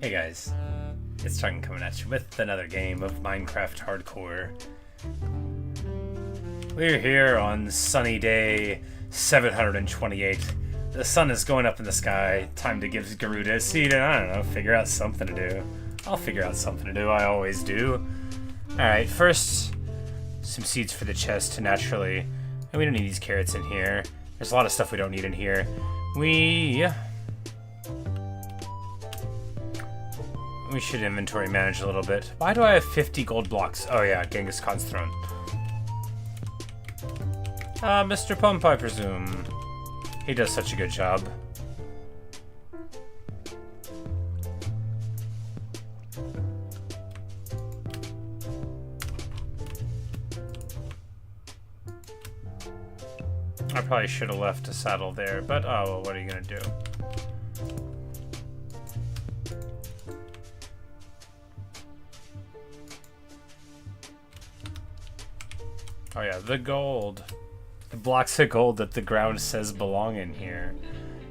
Hey guys, it's Tarkin coming at you with another game of Minecraft Hardcore. We're here on sunny day 728. The sun is going up in the sky. Time to give Garuda a seat and, I don't know, figure out something to do. I'll figure out something to do, I always do. Alright, first, some seeds for the chest to naturally... And we don't need these carrots in here. There's a lot of stuff we don't need in here. We should inventory manage a little bit. Why do I have 50 gold blocks? Oh yeah, Genghis Khan's throne. Mr. Pump, I presume. He does such a good job. I probably should have left a saddle there, but oh well, what are you gonna do? Oh yeah, the gold. The blocks of gold that the ground says belong in here.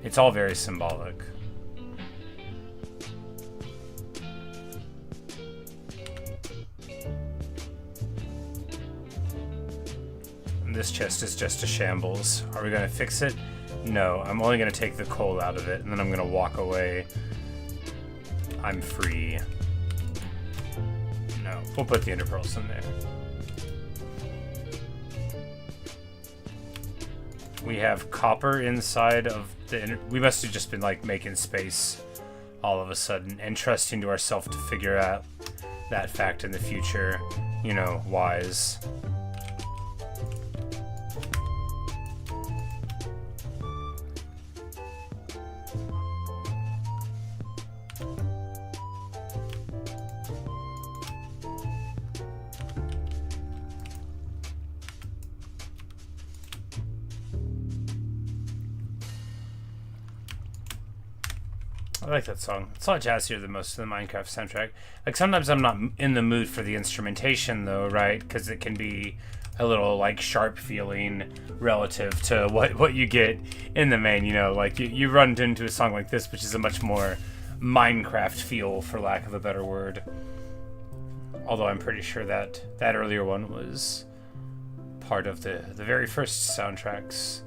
It's all very symbolic. And this chest is just a shambles. Are we gonna fix it? No, I'm only gonna take the coal out of it, and then I'm gonna walk away. I'm free. No, we'll put the ender pearls in there. We have copper inside of the... We must have just been, like, making space all of a sudden and trusting to ourselves to figure out that fact in the future, you know, wise. I like that song. It's a lot jazzier than most of the Minecraft soundtrack. Like, sometimes I'm not in the mood for the instrumentation, though, right? Because it can be a little, like, sharp feeling relative to what you get in the main, you know? Like, you run into a song like this, which is a much more Minecraft feel, for lack of a better word. Although I'm pretty sure that that earlier one was part of the very first soundtracks.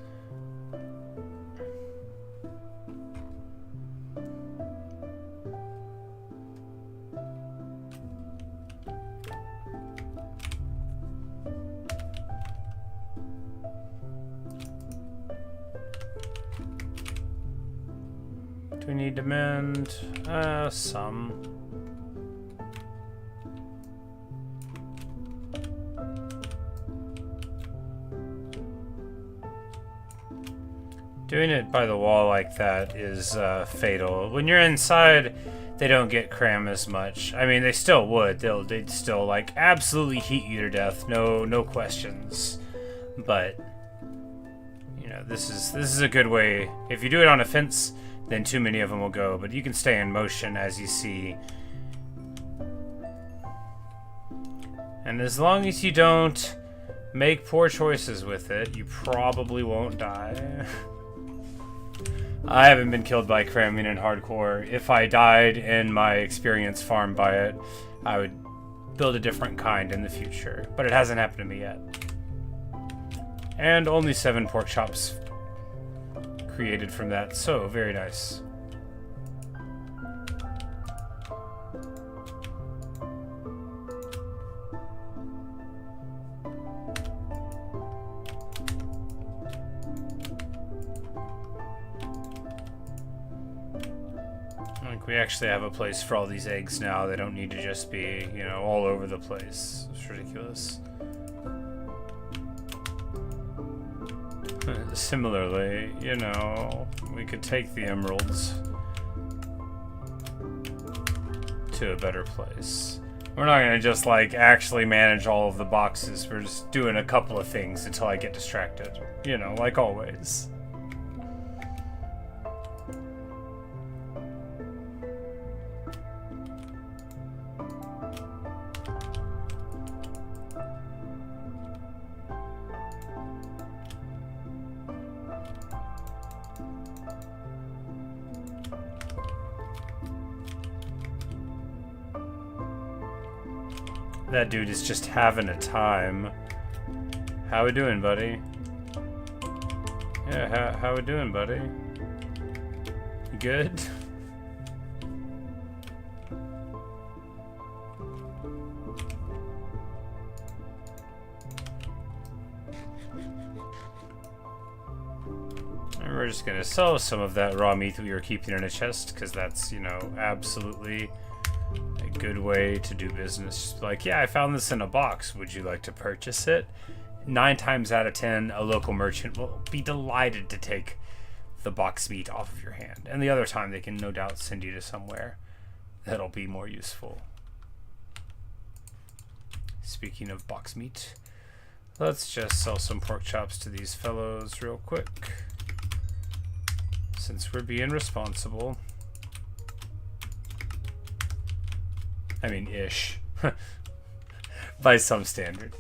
Do we need to mend? Some. Doing it by the wall like that is fatal. When you're inside, they don't get cram as much. I mean, they still would. They'd still, like, absolutely heat you to death. No questions. But, you know, this is a good way. If you do it on a fence, then too many of them will go, but you can stay in motion as you see. And as long as you don't make poor choices with it, you probably won't die. I haven't been killed by cramming in hardcore. If I died and my experience farmed by it, I would build a different kind in the future, but it hasn't happened to me yet. And only 7 pork chops created from that, so very nice. Like, we actually have a place for all these eggs now. They don't need to just be, you know, all over the place. It's ridiculous. Similarly, you know, we could take the emeralds to a better place. We're not gonna just, like, actually manage all of the boxes. We're just doing a couple of things until I get distracted. You know, like always. That dude is just having a time. How we doing, buddy? Yeah, how we doing, buddy? You good? And we're just gonna sell some of that raw meat that we were keeping in a chest, because that's, you know, absolutely a good way to do business. Like, yeah, I found this in a box. Would you like to purchase it? 9 times out of 10, a local merchant will be delighted to take the box meat off of your hand. And the other time, they can no doubt send you to somewhere that'll be more useful. Speaking of box meat, let's just sell some pork chops to these fellows real quick, since we're being responsible. I mean, ish. By some standard.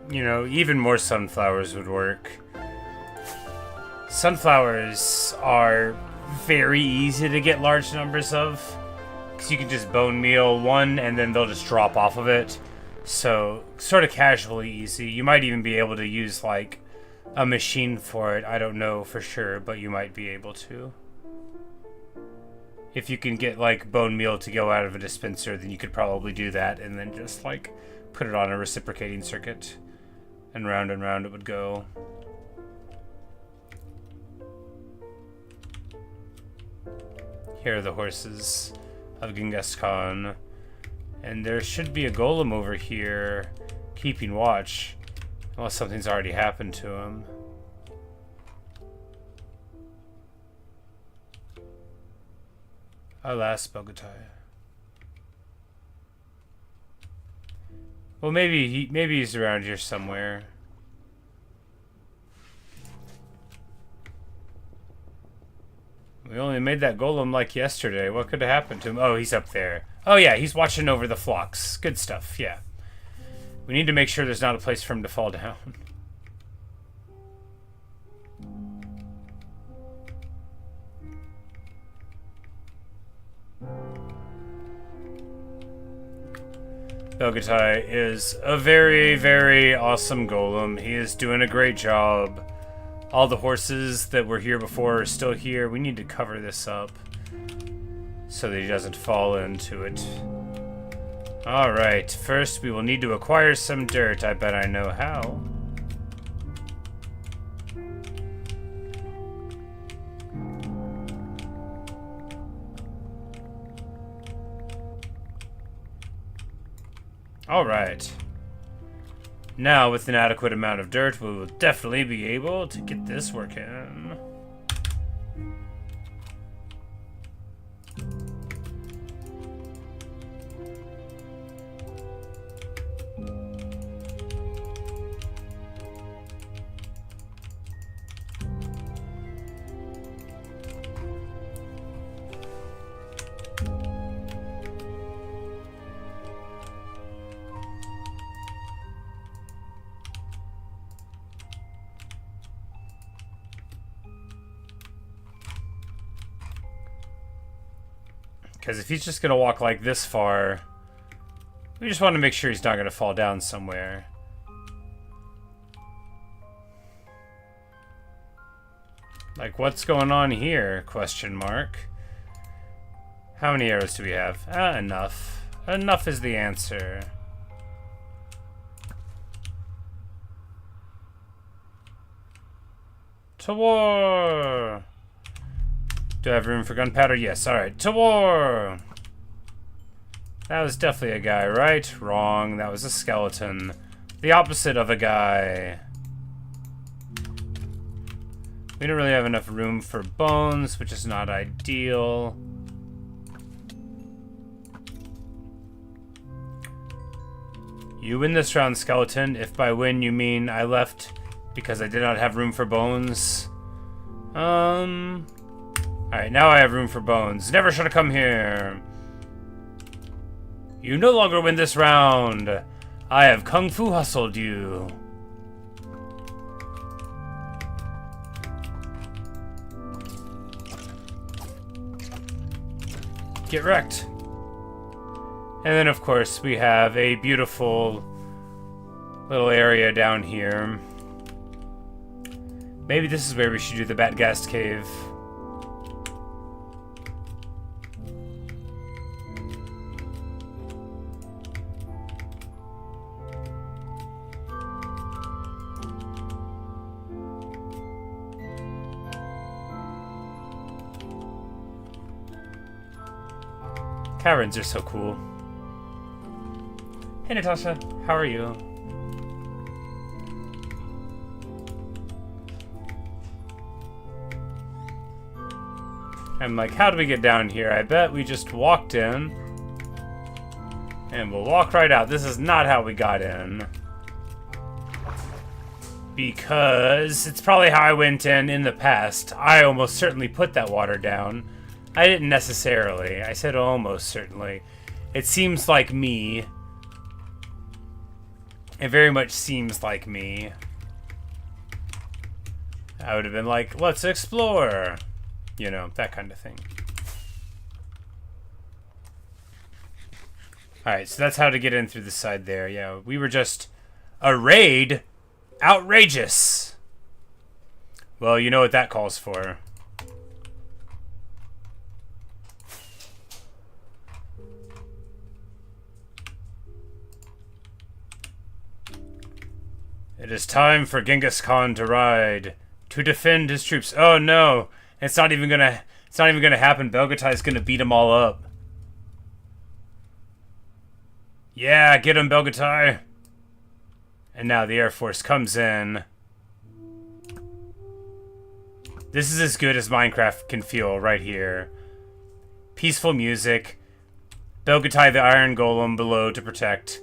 You know, even more sunflowers would work. Sunflowers are very easy to get large numbers of, because you can just bone meal one and then they'll just drop off of it. So, sort of casually easy. You might even be able to use, like, a machine for it. I don't know for sure, but you might be able to. If you can get, like, bone meal to go out of a dispenser, then you could probably do that and then just, like, put it on a reciprocating circuit. And round it would go. Here are the horses of Genghis Khan. And there should be a golem over here keeping watch. Unless something's already happened to him. Alas, Bogotai. Well, maybe he's around here somewhere. We only made that golem like yesterday. What could have happened to him? Oh, he's up there. Oh yeah, he's watching over the flocks. Good stuff, yeah. We need to make sure there's not a place for him to fall down. Bogotai is a very, very awesome golem. He is doing a great job. All the horses that were here before are still here. We need to cover this up so that he doesn't fall into it. Alright, first we will need to acquire some dirt. I bet I know how. Alright. Now, with an adequate amount of dirt, we will definitely be able to get this working. Because if he's just going to walk like this far, we just want to make sure he's not going to fall down somewhere. Like, what's going on here? Question mark. How many arrows do we have? Enough. Enough is the answer. To war! Do I have room for gunpowder? Yes, alright. To war! That was definitely a guy, right? Wrong. That was a skeleton. The opposite of a guy. We don't really have enough room for bones, which is not ideal. You win this round, skeleton. If by win you mean I left because I did not have room for bones. Alright, now I have room for bones. Never should have come here. You no longer win this round. I have kung fu hustled you. Get wrecked. And then, of course, we have a beautiful little area down here. Maybe this is where we should do the Batghast Cave. Caverns are so cool. Hey Natasha, how are you? I'm like, how do we get down here? I bet we just walked in. And we'll walk right out. This is not how we got in. Because it's probably how I went in the past. I almost certainly put that water down. I didn't necessarily. I said almost certainly. It seems like me. It very much seems like me. I would have been like, let's explore. You know, that kind of thing. Alright, so that's how to get in through the side there. Yeah, we were just a raid. Outrageous. Well, you know what that calls for. It is time for Genghis Khan to ride, to defend his troops. Oh no, it's not even gonna happen. Belgatai's gonna beat them all up. Yeah, get him, Belgatai. And now the Air Force comes in. This is as good as Minecraft can feel right here. Peaceful music. Belgatai the Iron Golem below to protect.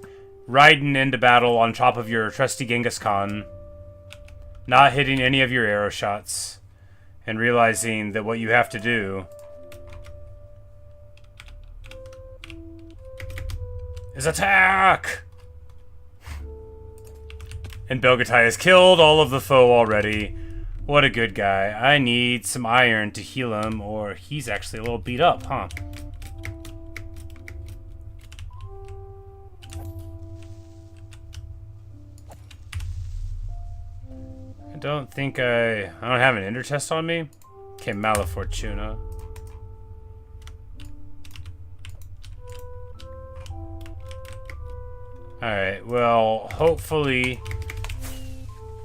Riding into battle on top of your trusty Genghis Khan. Not hitting any of your arrow shots. And realizing that what you have to do is attack! And Belgatai has killed all of the foe already. What a good guy. I need some iron to heal him, or he's actually a little beat up, huh? I don't think I don't have an ender chest on me. Okay, Malafortuna. Alright, well, hopefully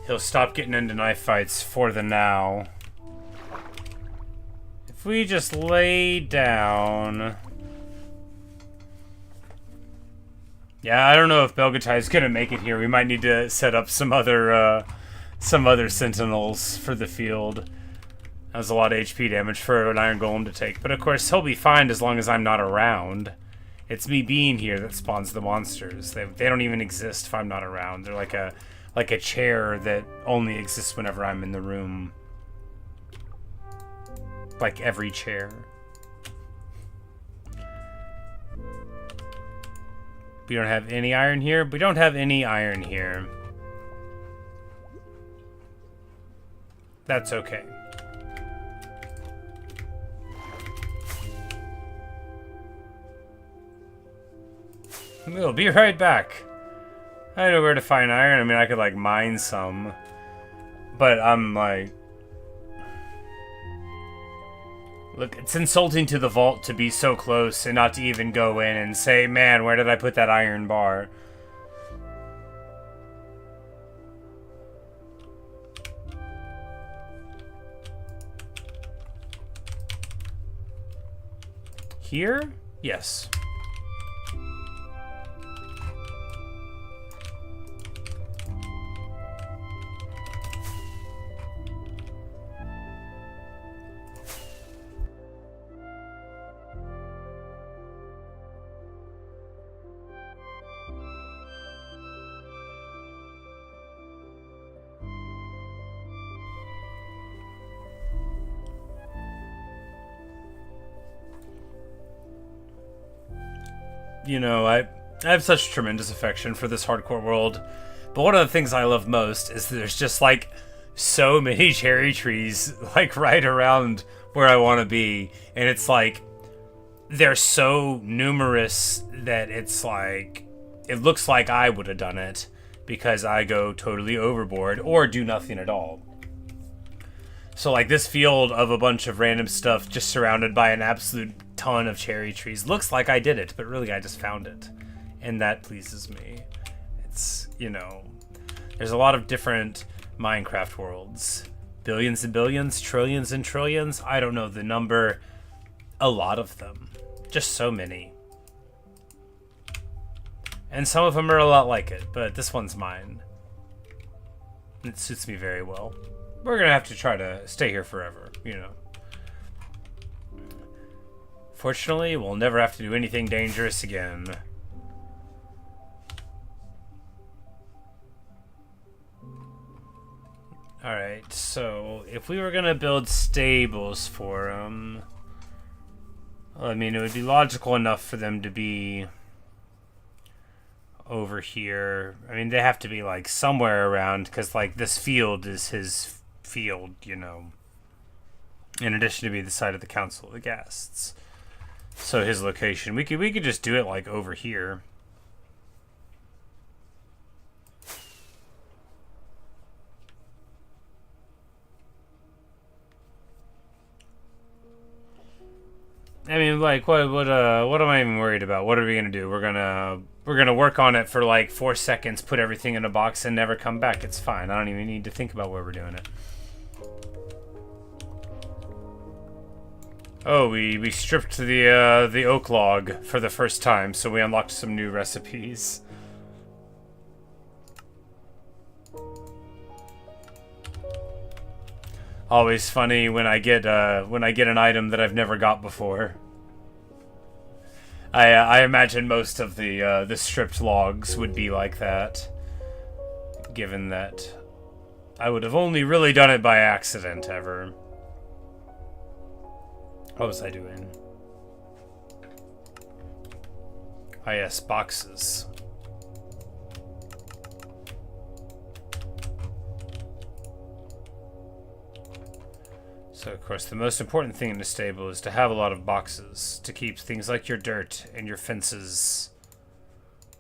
he'll stop getting into knife fights for the now. If we just lay down... Yeah, I don't know if Belgatai is gonna make it here. We might need to set up some other sentinels for the field. That was a lot of HP damage for an Iron Golem to take. But of course, he'll be fine as long as I'm not around. It's me being here that spawns the monsters. They don't even exist if I'm not around. They're like a chair that only exists whenever I'm in the room. Like every chair. We don't have any iron here. We don't have any iron here. That's okay. We'll be right back. I know where to find iron. I mean, I could, like, mine some. But I'm, like... Look, it's insulting to the vault to be so close and not to even go in and say, man, where did I put that iron bar? Here? Yes. you know, I have such tremendous affection for this hardcore world. But one of the things I love most is that there's just like so many cherry trees like right around where I want to be, and it's like they're so numerous that it's like it looks like I would have done it because I go totally overboard or do nothing at all. So like this field of a bunch of random stuff just surrounded by an absolute ton of cherry trees looks like I did it, but really I just found it, and that pleases me. It's, you know, there's a lot of different Minecraft worlds. Billions and billions, trillions and trillions. I don't know the number. A lot of them. Just so many. And some of them are a lot like it, but this one's mine. It suits me very well. We're gonna have to try to stay here forever, you know. Fortunately, we'll never have to do anything dangerous again. Alright, so if we were gonna build stables for them, I mean, it would be logical enough for them to be over here. I mean, they have to be like somewhere around, because like this field is his field, you know, in addition to be the site of the Council of the Ghasts. So his location, we could just do it like over here. I mean, like, what am I even worried about? What are we gonna do? We're gonna work on it for like 4 seconds, put everything in a box, and never come back. It's fine. I don't even need to think about where we're doing it. Oh, we stripped the oak log for the first time, so we unlocked some new recipes. Always funny when I get an item that I've never got before. I imagine most of the stripped logs would be like that, given that I would have only really done it by accident ever. What was I doing? Ah, yes, boxes. So, of course, the most important thing in a stable is to have a lot of boxes to keep things like your dirt and your fences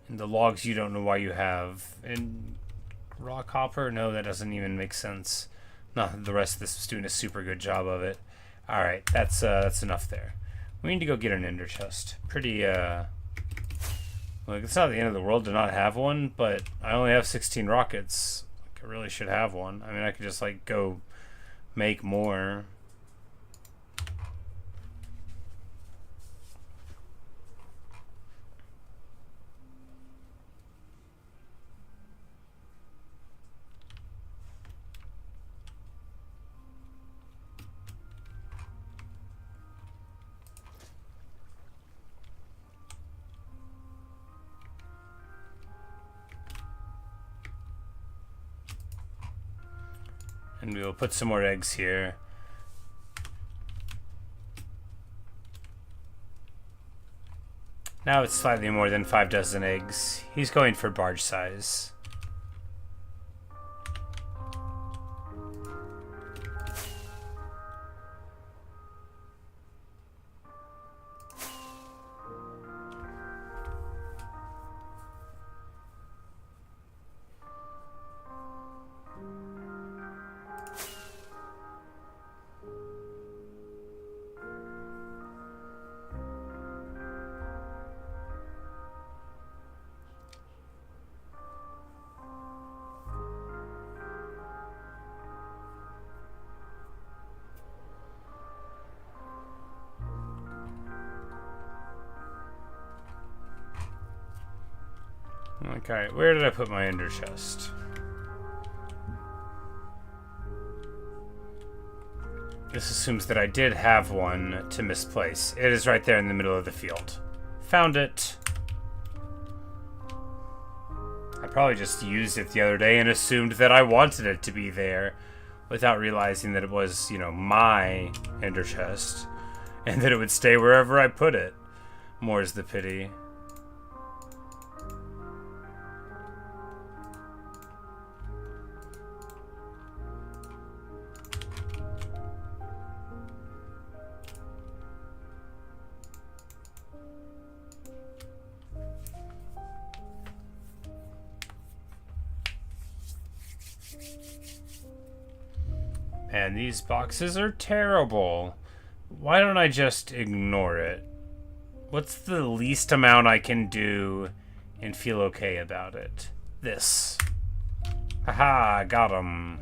and the logs you don't know why you have. And rock hopper? No, that doesn't even make sense. No, the rest of this is doing a super good job of it. Alright, that's enough there. We need to go get an ender chest. Pretty, like, it's not the end of the world to not have one, but I only have 16 rockets. Like, I really should have one. I mean, I could just, like, go make more. And we will put some more eggs here. Now it's slightly more than 5 dozen eggs. He's going for barge size. Okay, where did I put my ender chest? This assumes that I did have one to misplace. It is right there in the middle of the field. Found it. I probably just used it the other day and assumed that I wanted it to be there without realizing that it was, you know, my ender chest and that it would stay wherever I put it. More's the pity. And these boxes are terrible. Why don't I just ignore it? What's the least amount I can do and feel okay about it? This. Haha, got him.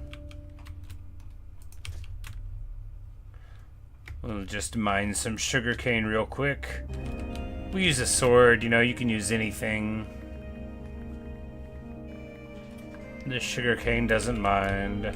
We'll just mine some sugarcane real quick. We use a sword, you know, you can use anything. The sugarcane doesn't mind.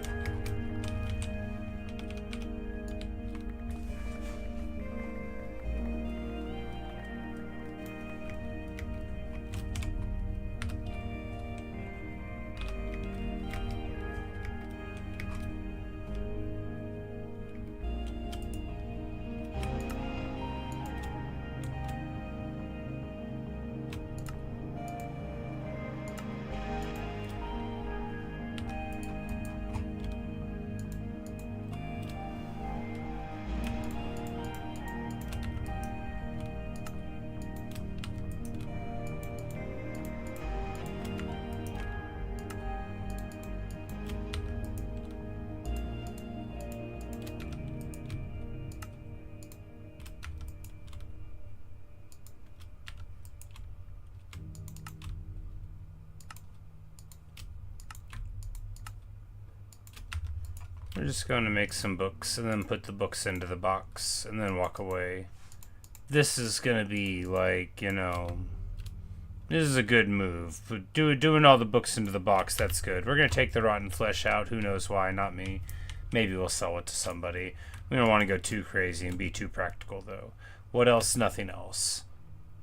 We're just going to make some books and then put the books into the box and then walk away. This is going to be like, you know, this is a good move. But doing all the books into the box, that's good. We're going to take the rotten flesh out. Who knows why? Not me. Maybe we'll sell it to somebody. We don't want to go too crazy and be too practical, though. What else? Nothing else.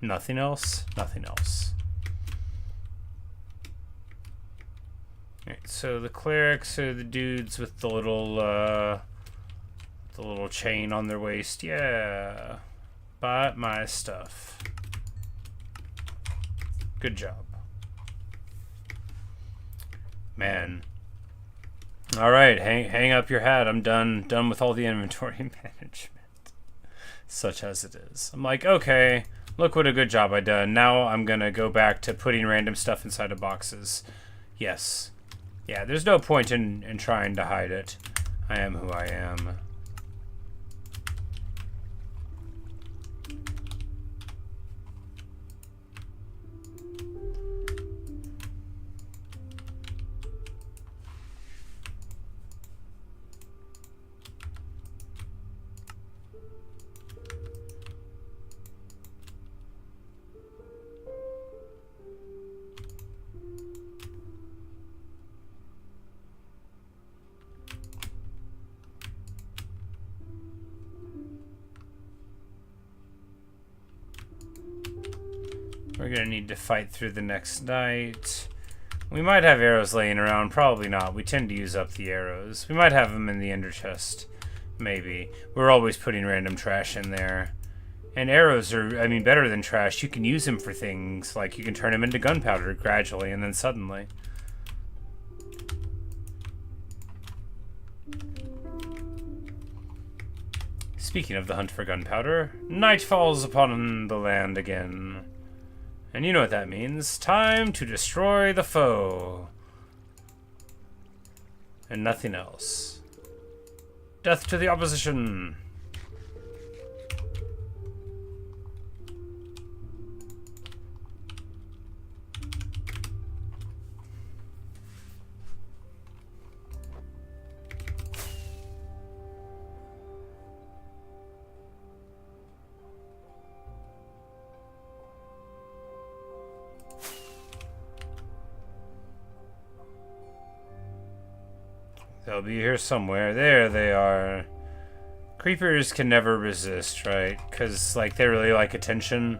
Nothing else? Nothing else. Alright, so the clerics are the dudes with the little chain on their waist. Yeah. Buy my stuff. Good job. Man. Alright, hang up your hat. I'm done with all the inventory management. Such as it is. I'm like, okay, look what a good job I done. Now I'm gonna go back to putting random stuff inside of boxes. Yes. Yeah, there's no point in trying to hide it. I am who I am. We're gonna need to fight through the next night. We might have arrows laying around. Probably not. We tend to use up the arrows. We might have them in the ender chest. Maybe. We're always putting random trash in there. And arrows are, I mean, better than trash. You can use them for things. Like, you can turn them into gunpowder gradually and then suddenly. Speaking of the hunt for gunpowder, night falls upon the land again. And you know what that means. Time to destroy the foe. And nothing else. Death to the opposition. They'll be here somewhere. There they are. Creepers can never resist, right? Because, like, they really like attention.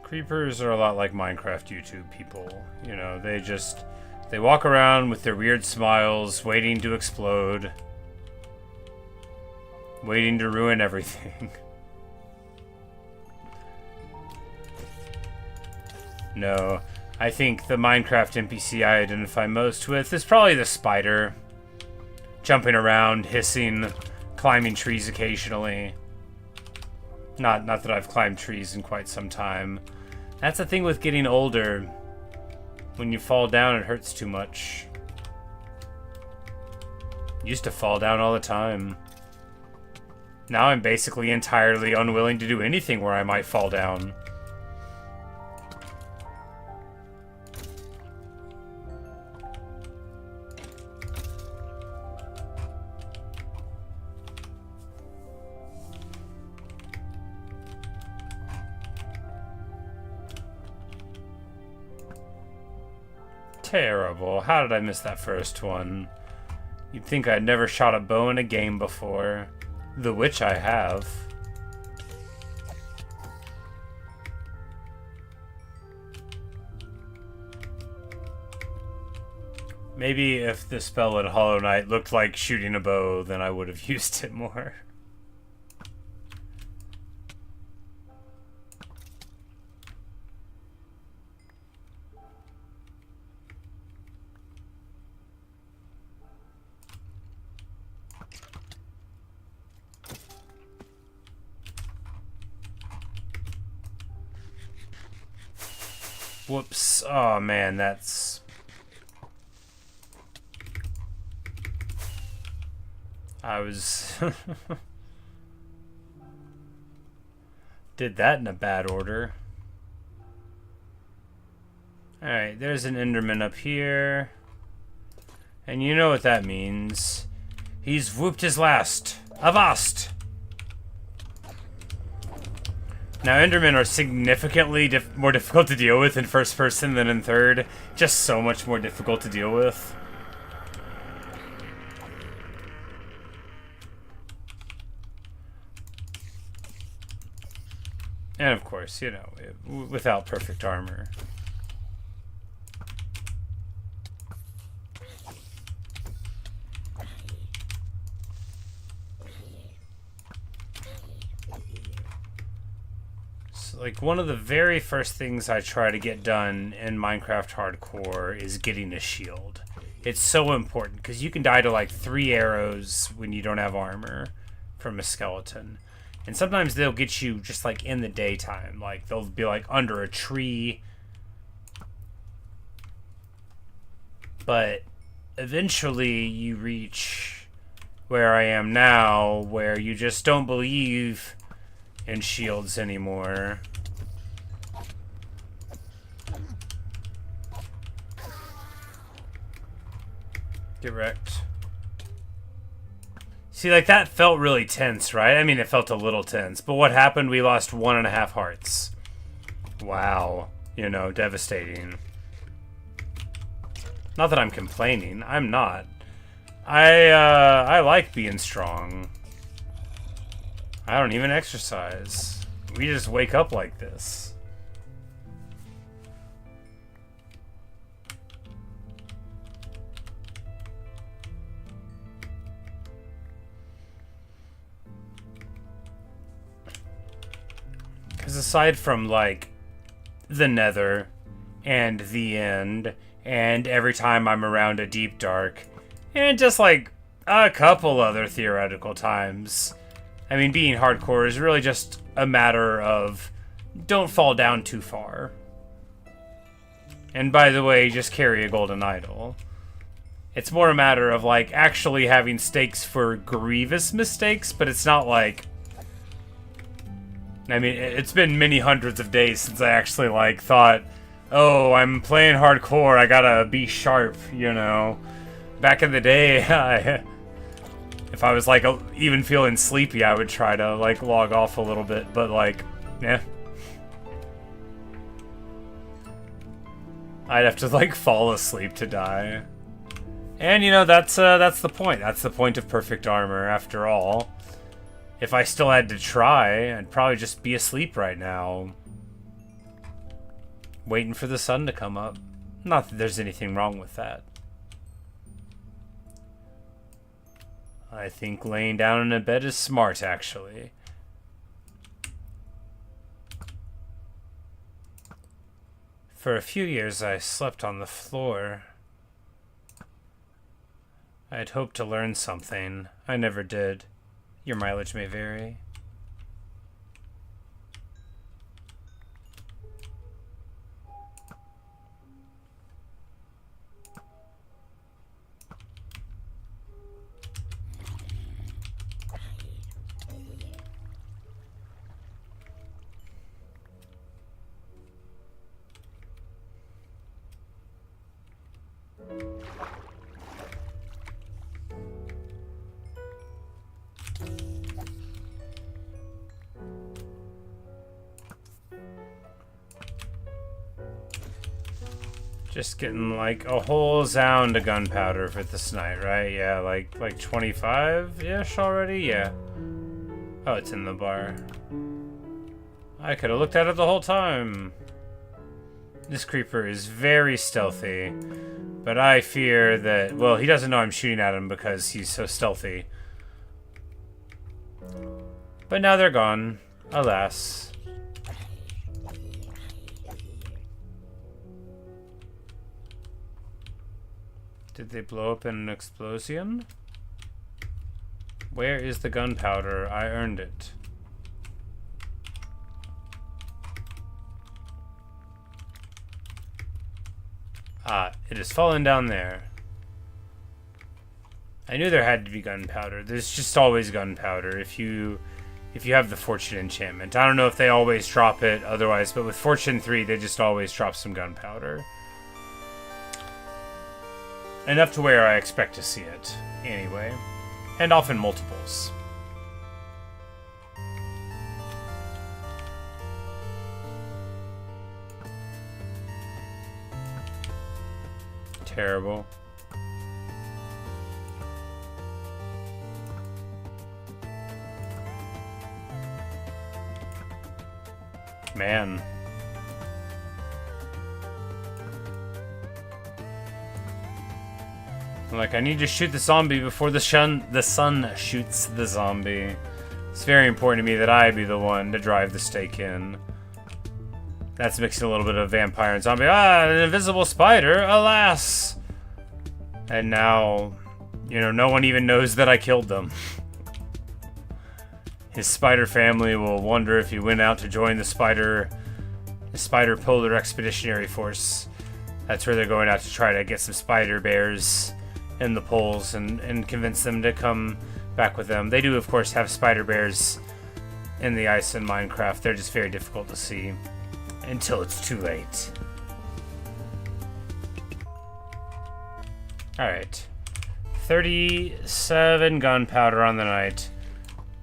Creepers are a lot like Minecraft YouTube people. You know, they walk around with their weird smiles, waiting to explode. Waiting to ruin everything. No. I think the Minecraft NPC I identify most with is probably the spider. Jumping around, hissing, climbing trees occasionally. Not that I've climbed trees in quite some time. That's the thing with getting older. When you fall down, it hurts too much. Used to fall down all the time. Now I'm basically entirely unwilling to do anything where I might fall down. Terrible. How did I miss that first one? You'd think I'd never shot a bow in a game before. The which I have. Maybe if the spell in Hollow Knight looked like shooting a bow, then I would have used it more. Whoops. Oh man, that's... I was... Did that in a bad order. Alright, there's an Enderman up here. And you know what that means. He's whooped his last. Avast! Now, Endermen are significantly more difficult to deal with in first person than in third. Just so much more difficult to deal with. And of course, you know, without perfect armor. Like, one of the very first things I try to get done in Minecraft Hardcore is getting a shield. It's so important, because you can die to, like, 3 arrows when you don't have armor from a skeleton. And sometimes they'll get you just, like, in the daytime. Like, they'll be, like, under a tree. But eventually you reach where I am now, where you just don't believe in shields anymore. Get wrecked. See, like, that felt really tense, right? I mean, it felt a little tense. But what happened? We lost 1.5 hearts. Wow. You know, devastating. Not that I'm complaining. I'm not. I like being strong. I don't even exercise. We just wake up like this. Because aside from, like, the Nether and the End and every time I'm around a Deep Dark and just, like, a couple other theoretical times, I mean, being hardcore is really just a matter of don't fall down too far. And by the way, just carry a golden idol. It's more a matter of, like, actually having stakes for grievous mistakes, but it's not like... I mean, it's been many hundreds of days since I actually, like, thought, oh, I'm playing hardcore, I gotta be sharp, you know. Back in the day, if I was, like, even feeling sleepy, I would try to, like, log off a little bit, but, like, yeah. I'd have to, like, fall asleep to die. And, you know, that's the point. That's the point of perfect armor, after all. If I still had to try, I'd probably just be asleep right now. Waiting for the sun to come up. Not that there's anything wrong with that. I think laying down in a bed is smart, actually. For a few years, I slept on the floor. I had hoped to learn something. I never did. Your mileage may vary. Just getting like a whole zound of gunpowder for this night, right? Yeah, like 25-ish already? Yeah. Oh, it's in the bar. I could have looked at it the whole time. This creeper is very stealthy, but I fear that, well, he doesn't know I'm shooting at him because he's so stealthy. But now they're gone, alas. Did they blow up in an explosion? Where is the gunpowder? I earned it. Ah, it has fallen down there. I knew there had to be gunpowder. There's just always gunpowder if you have the Fortune enchantment. I don't know if they always drop it otherwise, but with Fortune 3, they just always drop some gunpowder. Enough to where I expect to see it, anyway. And often multiples. Terrible. Man. Like, I need to shoot the zombie before the sun shoots the zombie. It's very important to me that I be the one to drive the stake in. That's mixing a little bit of vampire and zombie. Ah, an invisible spider, alas! And now, you know, no one even knows that I killed them. His spider family will wonder if he went out to join the spider polar expeditionary force. That's where they're going out to try to get some spider bears in the poles and convince them to come back with them. They do, of course, have spider bears in the ice in Minecraft. They're just very difficult to see until it's too late. Alright. 37 gunpowder on the night.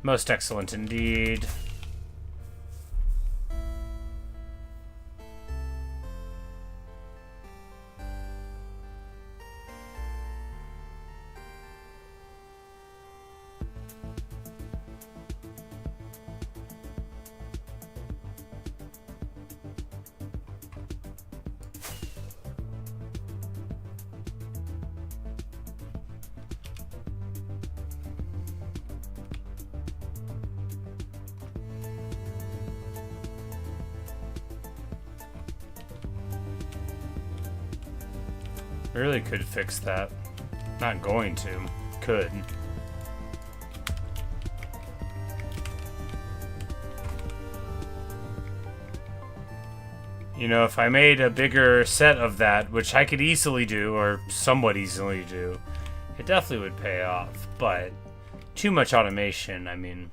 Most excellent indeed. Really could fix that. Not going to. Could. You know, if I made a bigger set of that, which I could easily do, or somewhat easily do, it definitely would pay off. But too much automation, I mean...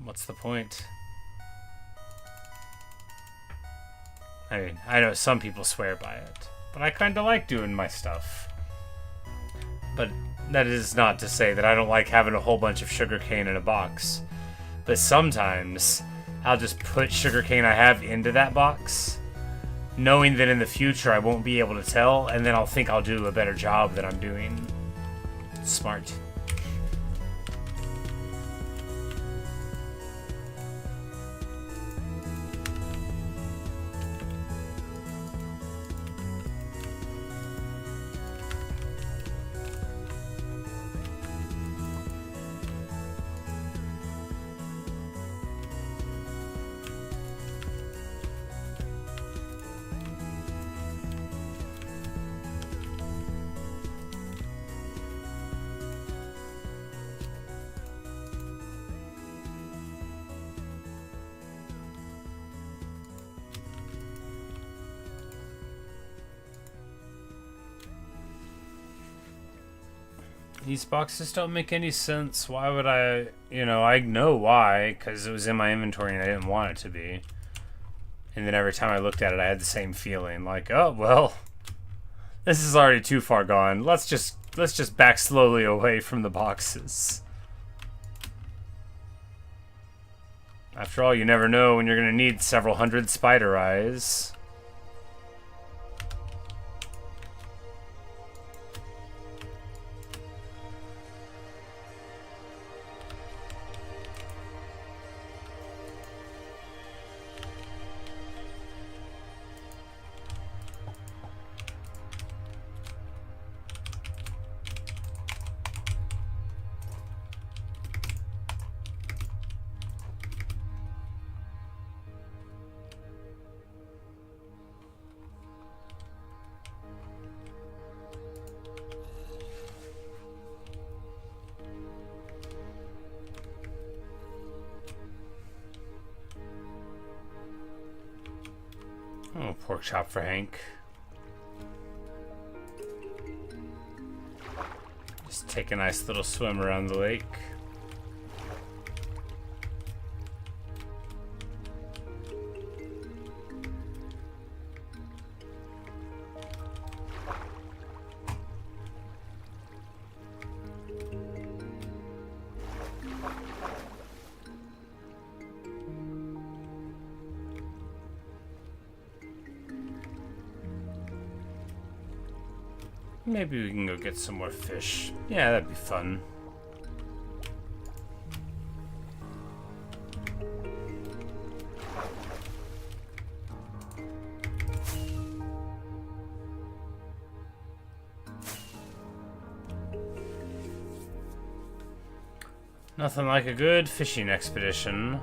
What's the point? I mean, I know some people swear by it, but I kind of like doing my stuff. But that is not to say that I don't like having a whole bunch of sugarcane in a box. But sometimes I'll just put sugarcane I have into that box, knowing that in the future I won't be able to tell, and then I'll think I'll do a better job than I'm doing. Smart. These boxes don't make any sense. Why would I... You know, I know why, because it was in my inventory and I didn't want it to be. And then every time I looked at it, I had the same feeling. Like, oh, well, this is already too far gone. Let's just back slowly away from the boxes. After all, you never know when you're going to need several hundred spider eyes. Oh, pork chop for Hank. Just take a nice little swim around the lake. Maybe we can go get some more fish. Yeah, that'd be fun. Nothing like a good fishing expedition.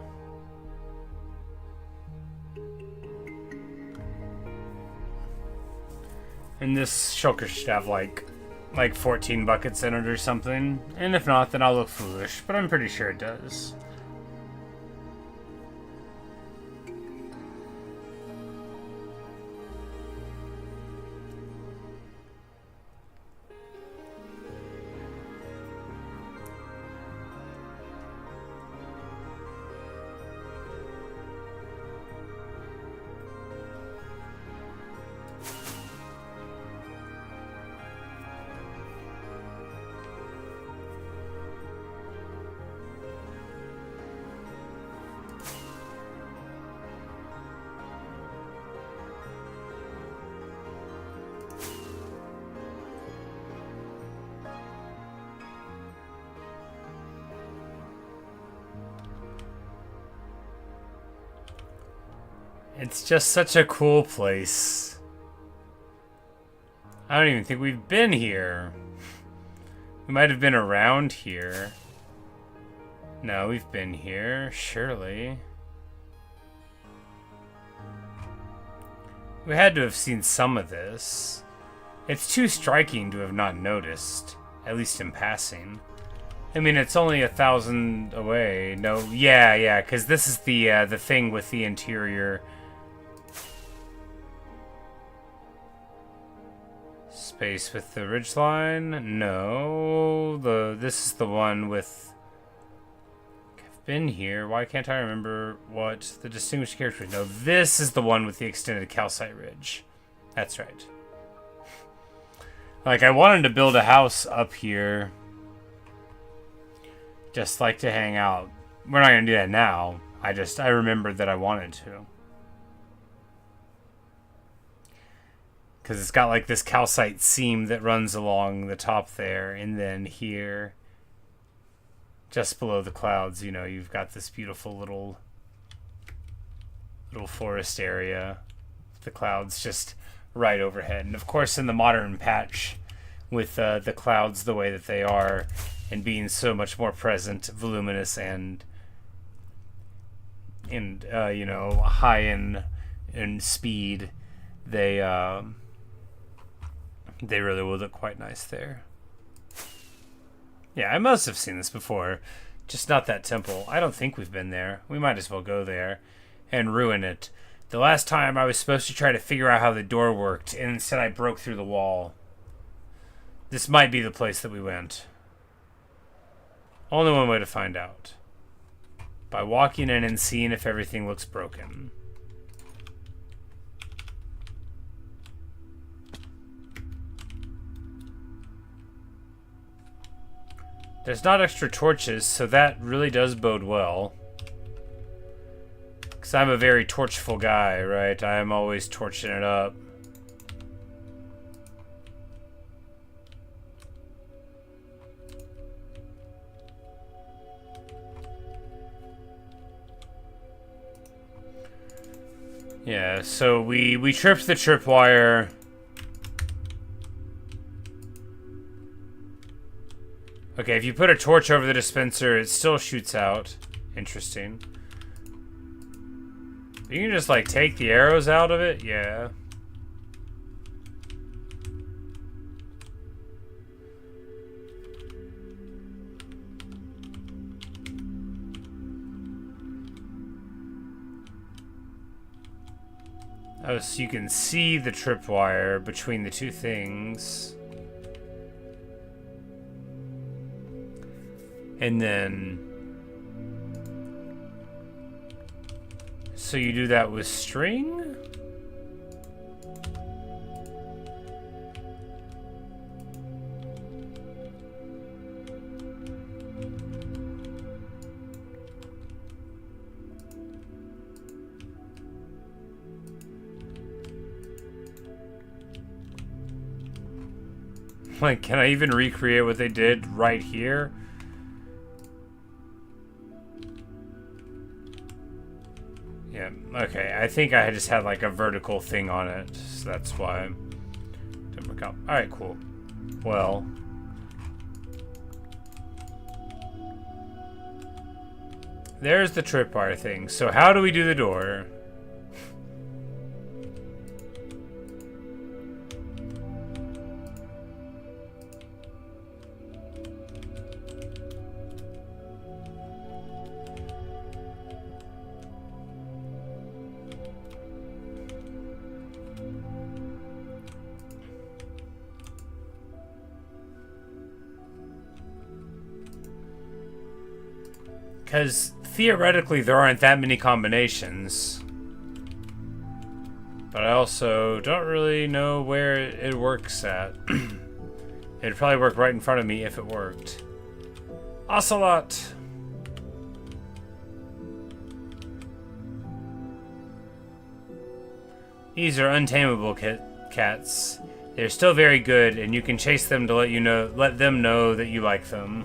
And this shulker should have like 14 buckets in it or something. And if not, then I'll look foolish, but I'm pretty sure it does. It's just such a cool place. I don't even think we've been here. We might have been around here. No, we've been here, surely. We had to have seen some of this. It's too striking to have not noticed, at least in passing. I mean, it's only 1,000 away. No, yeah, because this is the thing with the interior. Space with the ridgeline? No. This is the one with... I've been here. Why can't I remember what the distinguished character is? No, this is the one with the extended calcite ridge. That's right. Like, I wanted to build a house up here. Just like to hang out. We're not going to do that now. I remembered that I wanted to. Because it's got like this calcite seam that runs along the top there. And then here, just below the clouds, you know, you've got this beautiful little forest area. The clouds just right overhead. And of course, in the modern patch, with the clouds the way that they are, and being so much more present, voluminous, and you know, high in speed, they really will look quite nice there. Yeah, I must have seen this before. Just not that temple. I don't think we've been there. We might as well go there and ruin it. The last time I was supposed to try to figure out how the door worked, and instead I broke through the wall. This might be the place that we went. Only one way to find out. By walking in and seeing if everything looks broken. There's not extra torches, so that really does bode well. I'm a very torchful guy, right? I am always torching it up. Yeah, so we tripped the tripwire. Okay, if you put a torch over the dispenser, it still shoots out. Interesting. You can just, like, take the arrows out of it? Yeah. Oh, so you can see the tripwire between the two things. And then... So you do that with string? Like, can I even recreate what they did right here? Yeah, okay, I think I just had like a vertical thing on it, so that's why it didn't work out. Alright, cool. Well. There's the tripwire thing. So how do we do the door? Because theoretically there aren't that many combinations. But I also don't really know where it works at. It'd probably work right in front of me if it worked. Ocelot! These are untamable cats. They're still very good, and you can chase them to let them know that you like them.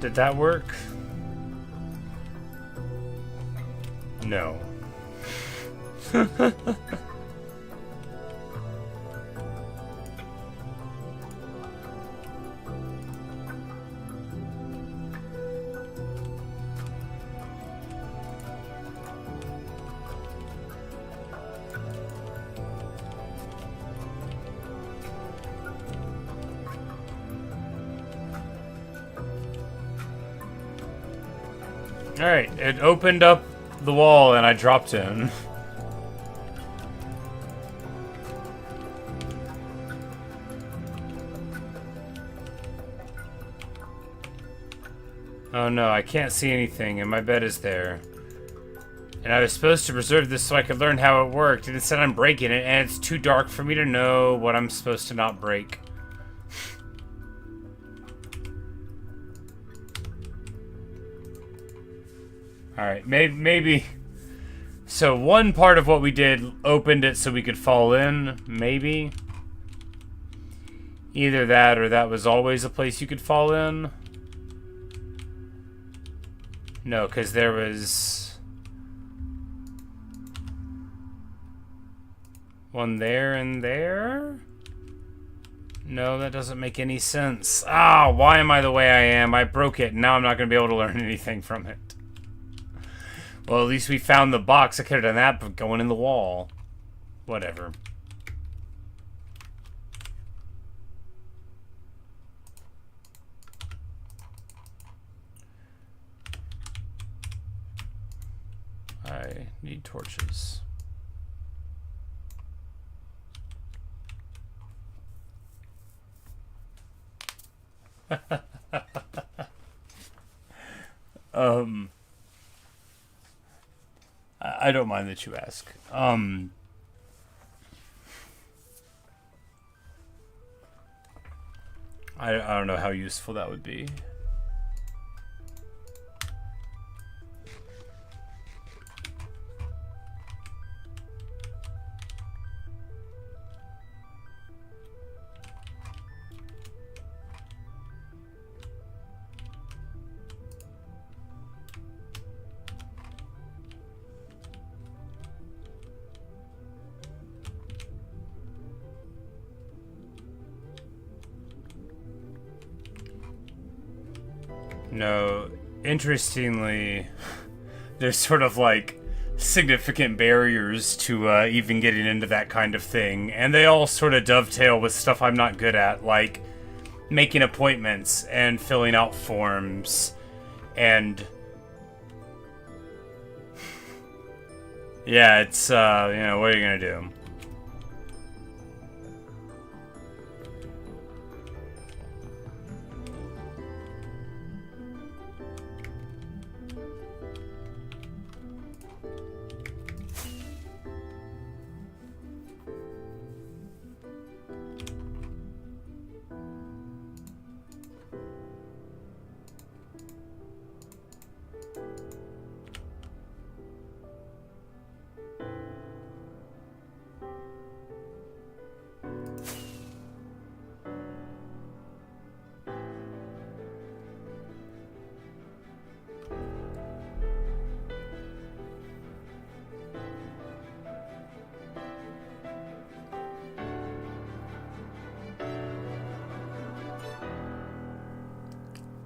Did that work? No. Alright, it opened up the wall and I dropped in. Oh no, I can't see anything and my bed is there. And I was supposed to preserve this so I could learn how it worked, and instead I'm breaking it and it's too dark for me to know what I'm supposed to not break. Alright, maybe... So one part of what we did opened it so we could fall in, maybe? Either that or that was always a place you could fall in. No, because there was... one there and there? No, that doesn't make any sense. Ah, why am I the way I am? I broke it, and now I'm not going to be able to learn anything from it. Well, at least we found the box. I could have done that, but going in the wall. Whatever. I need torches. I don't mind that you ask. I don't know how useful that would be. No, interestingly, there's sort of like significant barriers to even getting into that kind of thing, and they all sort of dovetail with stuff I'm not good at, like making appointments and filling out forms, and yeah, it's you know, what are you gonna do?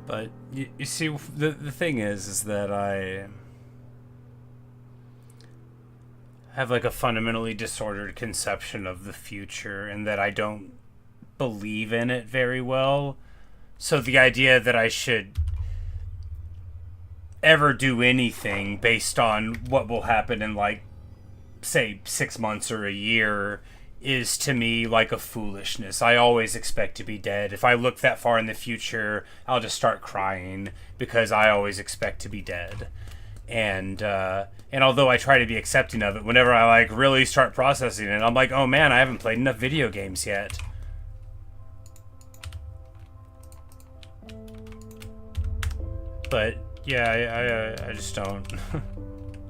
But you see, the thing is that I have like a fundamentally disordered conception of the future, and that I don't believe in it very well. So the idea that I should ever do anything based on what will happen in, like, say 6 months or a year is to me like a foolishness. I always expect to be dead. If I look that far in the future, I'll just start crying because I always expect to be dead. And although I try to be accepting of it, whenever I like really start processing it, I'm like, oh man, I haven't played enough video games yet. But yeah, I just don't.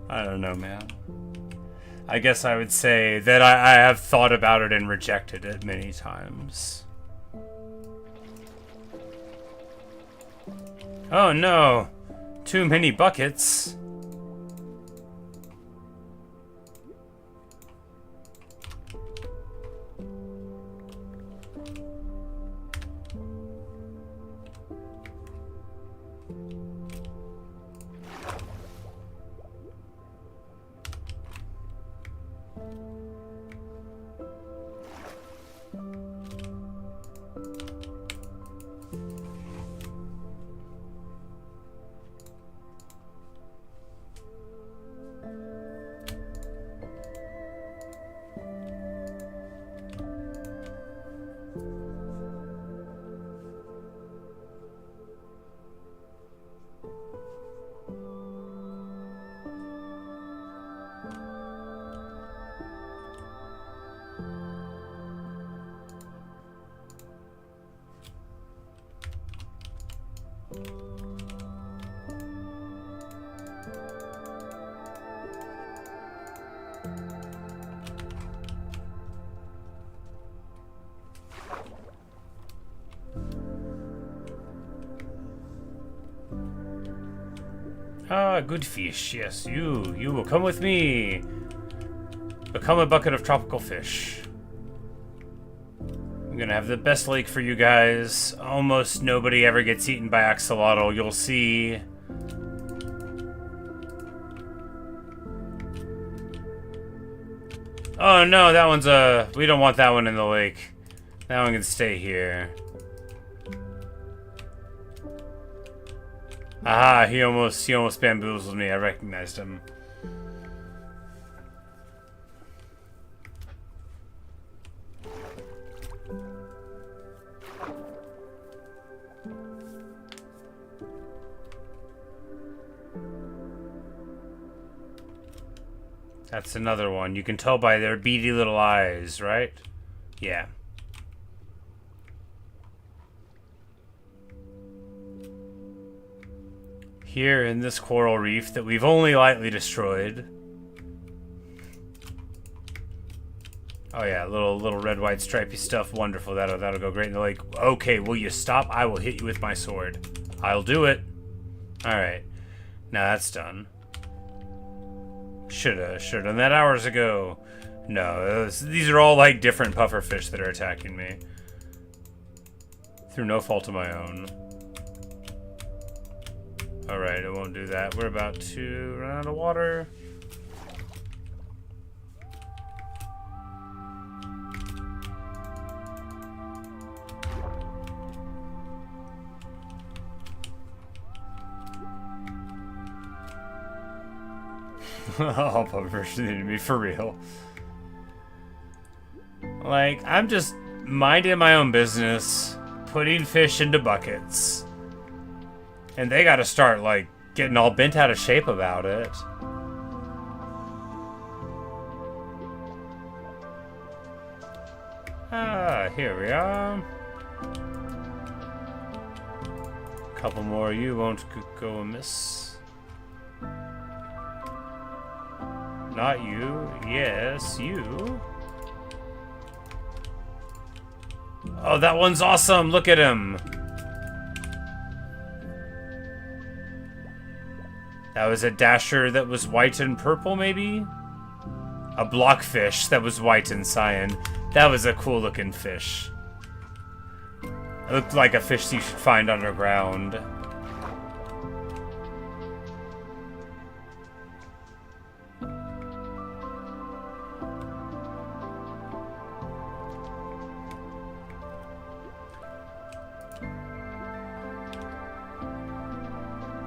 I don't know, man. I guess I would say that I have thought about it and rejected it many times. Oh no! Too many buckets. Ah, good fish. Yes, you will come with me. Become a bucket of tropical fish. I'm gonna have the best lake for you guys. Almost nobody ever gets eaten by axolotl. You'll see. Oh no, that one's we don't want that one in the lake. That one can stay here. Aha, he almost bamboozled me. I recognized him. That's another one. You can tell by their beady little eyes, right? Yeah. Here in this coral reef that we've only lightly destroyed. Oh yeah, little red, white, stripy stuff. Wonderful. That'll go great in the lake. Okay, will you stop? I will hit you with my sword. I'll do it. Alright. Now that's done. Shoulda done that hours ago. No, these are all like different pufferfish that are attacking me. Through no fault of my own. Alright, it won't do that. We're about to run out of water. Oh, pufferfish need to be for real. Like, I'm just minding my own business, putting fish into buckets. And they gotta start, like, getting all bent out of shape about it. Ah, here we are. Couple more, you won't go amiss. Not you. Yes, you. Oh, that one's awesome. Look at him. That was a dasher that was white and purple, maybe? A blockfish that was white and cyan. That was a cool looking fish. It looked like a fish you should find underground.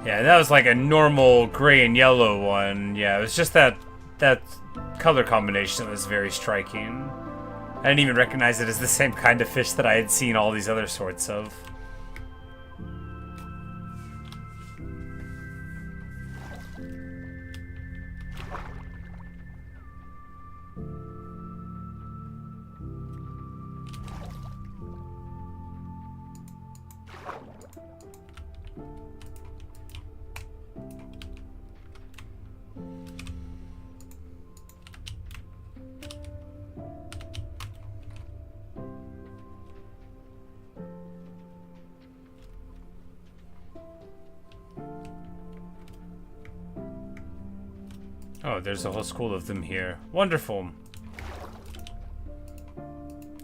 Yeah, that was like a normal gray and yellow one. Yeah, it was just that color combination that was very striking. I didn't even recognize it as the same kind of fish that I had seen all these other sorts of. Oh, there's a whole school of them here. Wonderful.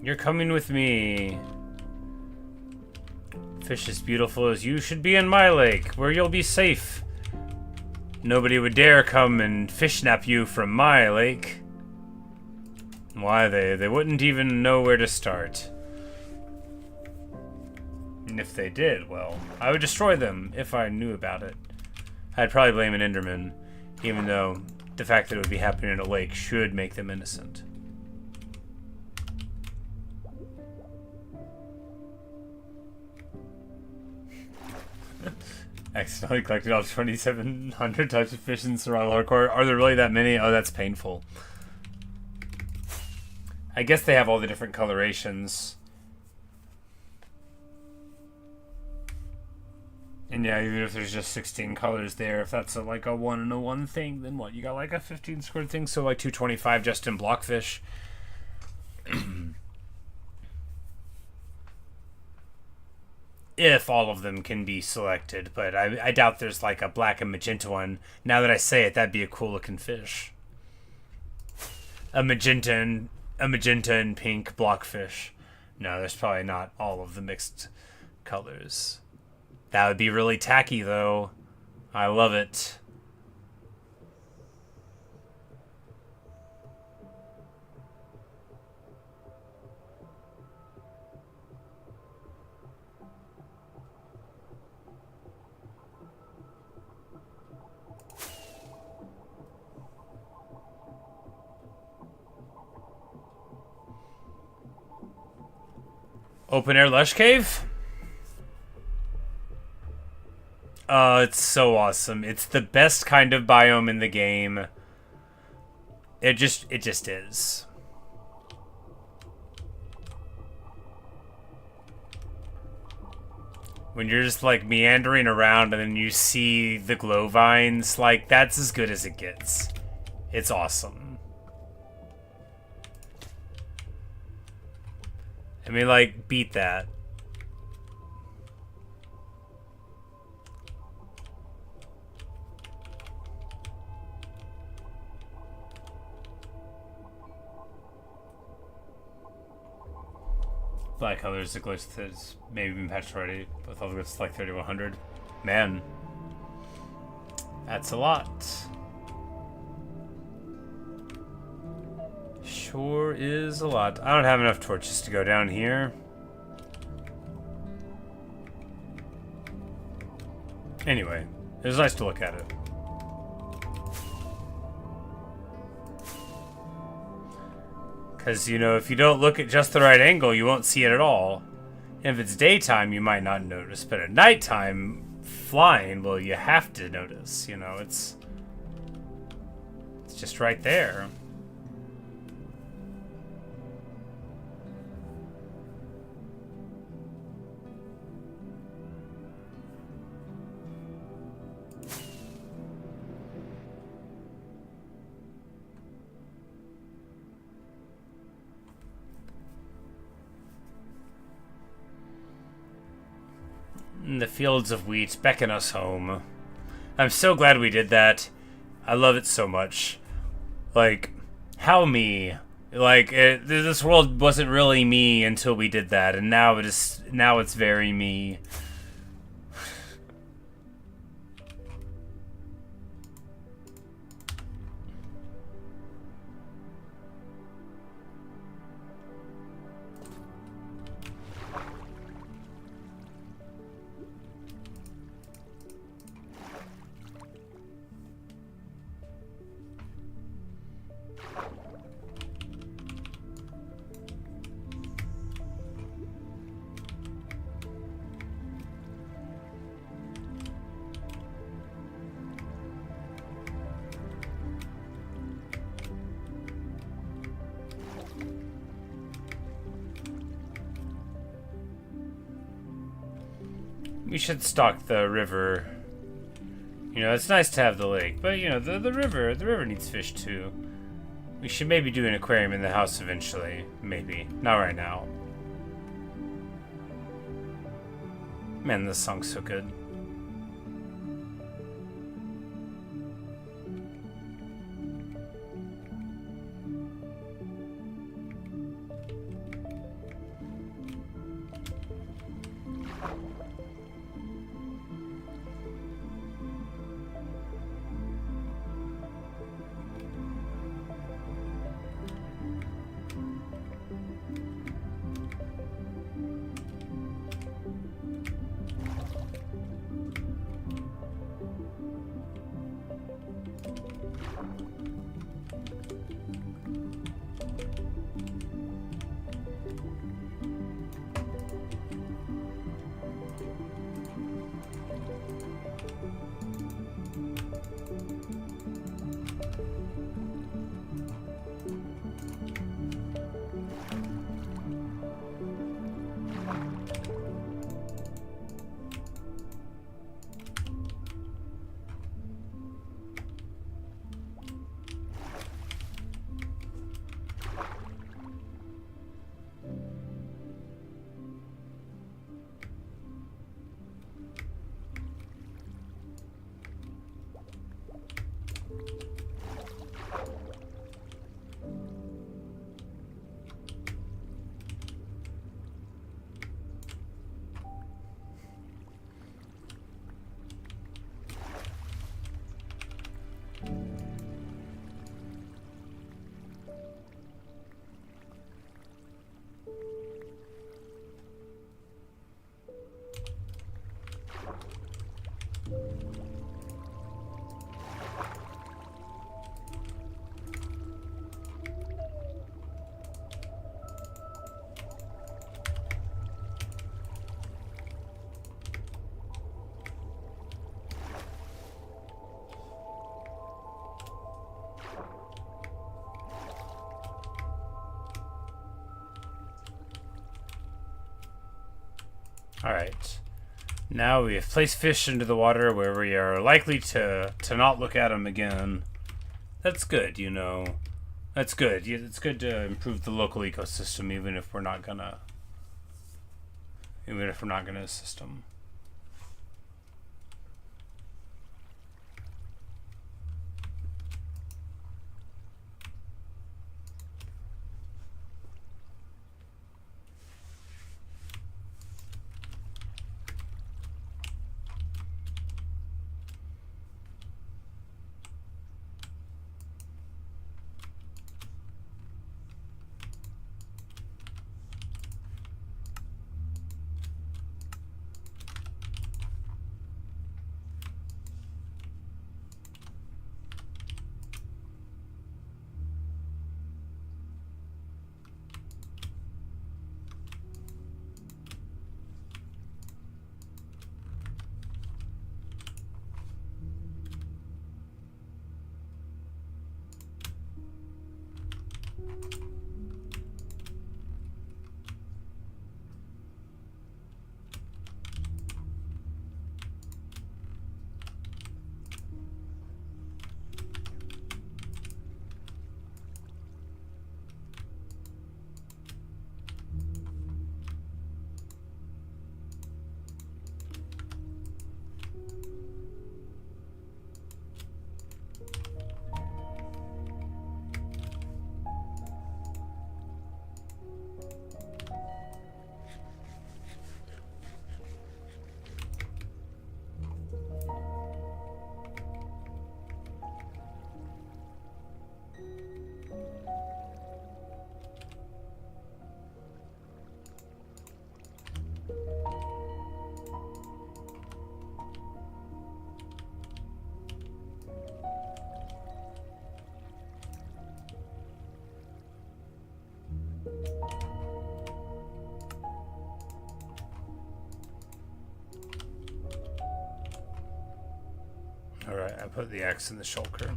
You're coming with me. Fish as beautiful as you should be in my lake, where you'll be safe. Nobody would dare come and fish snap you from my lake. Why, they wouldn't even know where to start. And if they did, well, I would destroy them if I knew about it. I'd probably blame an Enderman, even though the fact that it would be happening in a lake should make them innocent. Accidentally collected all 2,700 types of fish in survival hardcore. Are there really that many? Oh, that's painful. I guess they have all the different colorations. And yeah, even if there's just 16 colors there, if that's like a 1 and a 1 thing, then what? You got like a 15 squared thing, so like 225 just in blockfish. If all of them can be selected, but I doubt there's like a black and magenta one. Now that I say it, that'd be a cool looking fish. A magenta and pink blockfish. No, there's probably not all of the mixed colors. That would be really tacky, though. I love it. Open air lush cave? Oh, it's so awesome. It's the best kind of biome in the game. It just is. When you're just like meandering around and then you see the glow vines, like that's as good as it gets. It's awesome. I mean, like, beat that. Black colors, the glitch that's maybe been patched already, with all the glitches like 3100. Man, that's a lot. Sure is a lot. I don't have enough torches to go down here. Anyway, it was nice to look at it. Because, you know, if you don't look at just the right angle, you won't see it at all. And if it's daytime, you might not notice. But at nighttime, flying, well, you have to notice. You know, it's just right there. The fields of wheat beckon us home. I'm so glad we did that. I love it so much. Like, how me? Like, this world wasn't really me until we did that, and now it is. Now it's very me. We should stock the river. You know, it's nice to have the lake, but you know, the river needs fish too. We should maybe do an aquarium in the house eventually. Maybe. Not right now. Man, this song's so good. Alright. Now we have placed fish into the water where we are likely to not look at them again. That's good, you know. That's good. Yeah, it's good to improve the local ecosystem, even if we're not gonna assist them. Alright, I put the X in the shulker.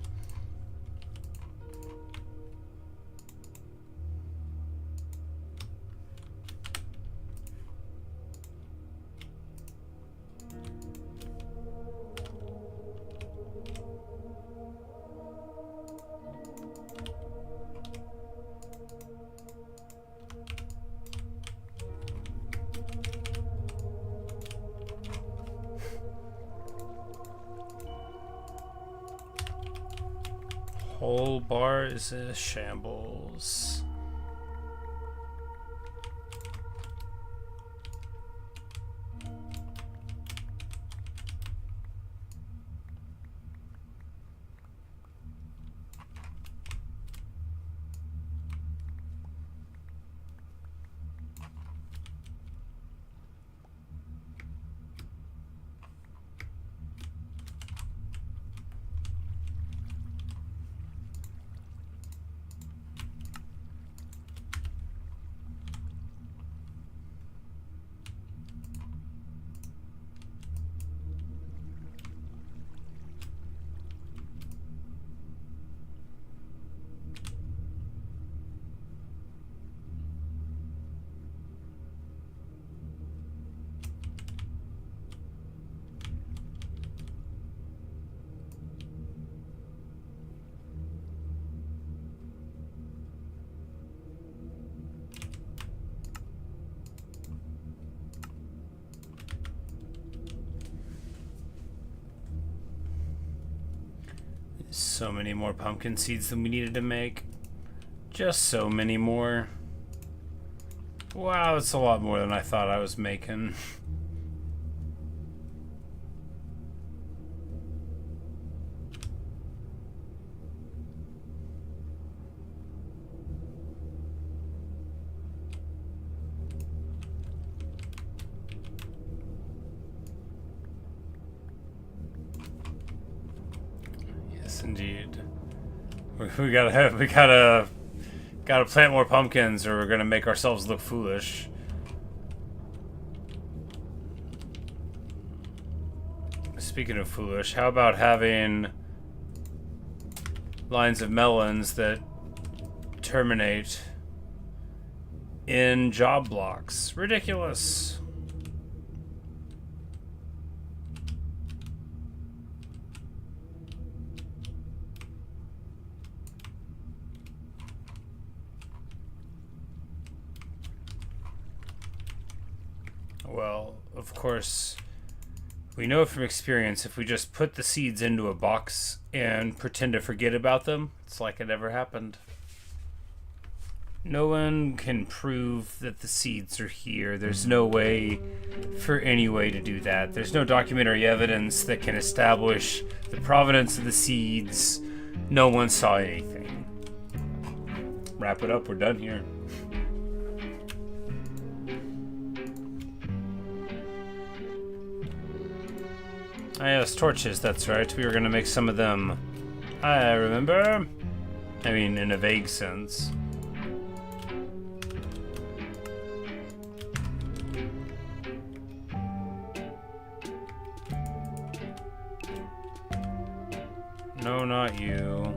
Whole bar is a shambles. So many more pumpkin seeds than we needed to make. Just so many more. Wow, that's a lot more than I thought I was making. Indeed. We gotta plant more pumpkins or we're gonna make ourselves look foolish. Speaking of foolish, how about having lines of melons that terminate in job blocks? Ridiculous. Well, of course, we know from experience if we just put the seeds into a box and pretend to forget about them, it's like it never happened. No one can prove that the seeds are here. There's no way for any way to do that. There's no documentary evidence that can establish the provenance of the seeds. No one saw anything. Wrap it up, we're done here. Ah, yes, torches, that's right. We were gonna make some of them. I remember. I mean, in a vague sense. No, not you.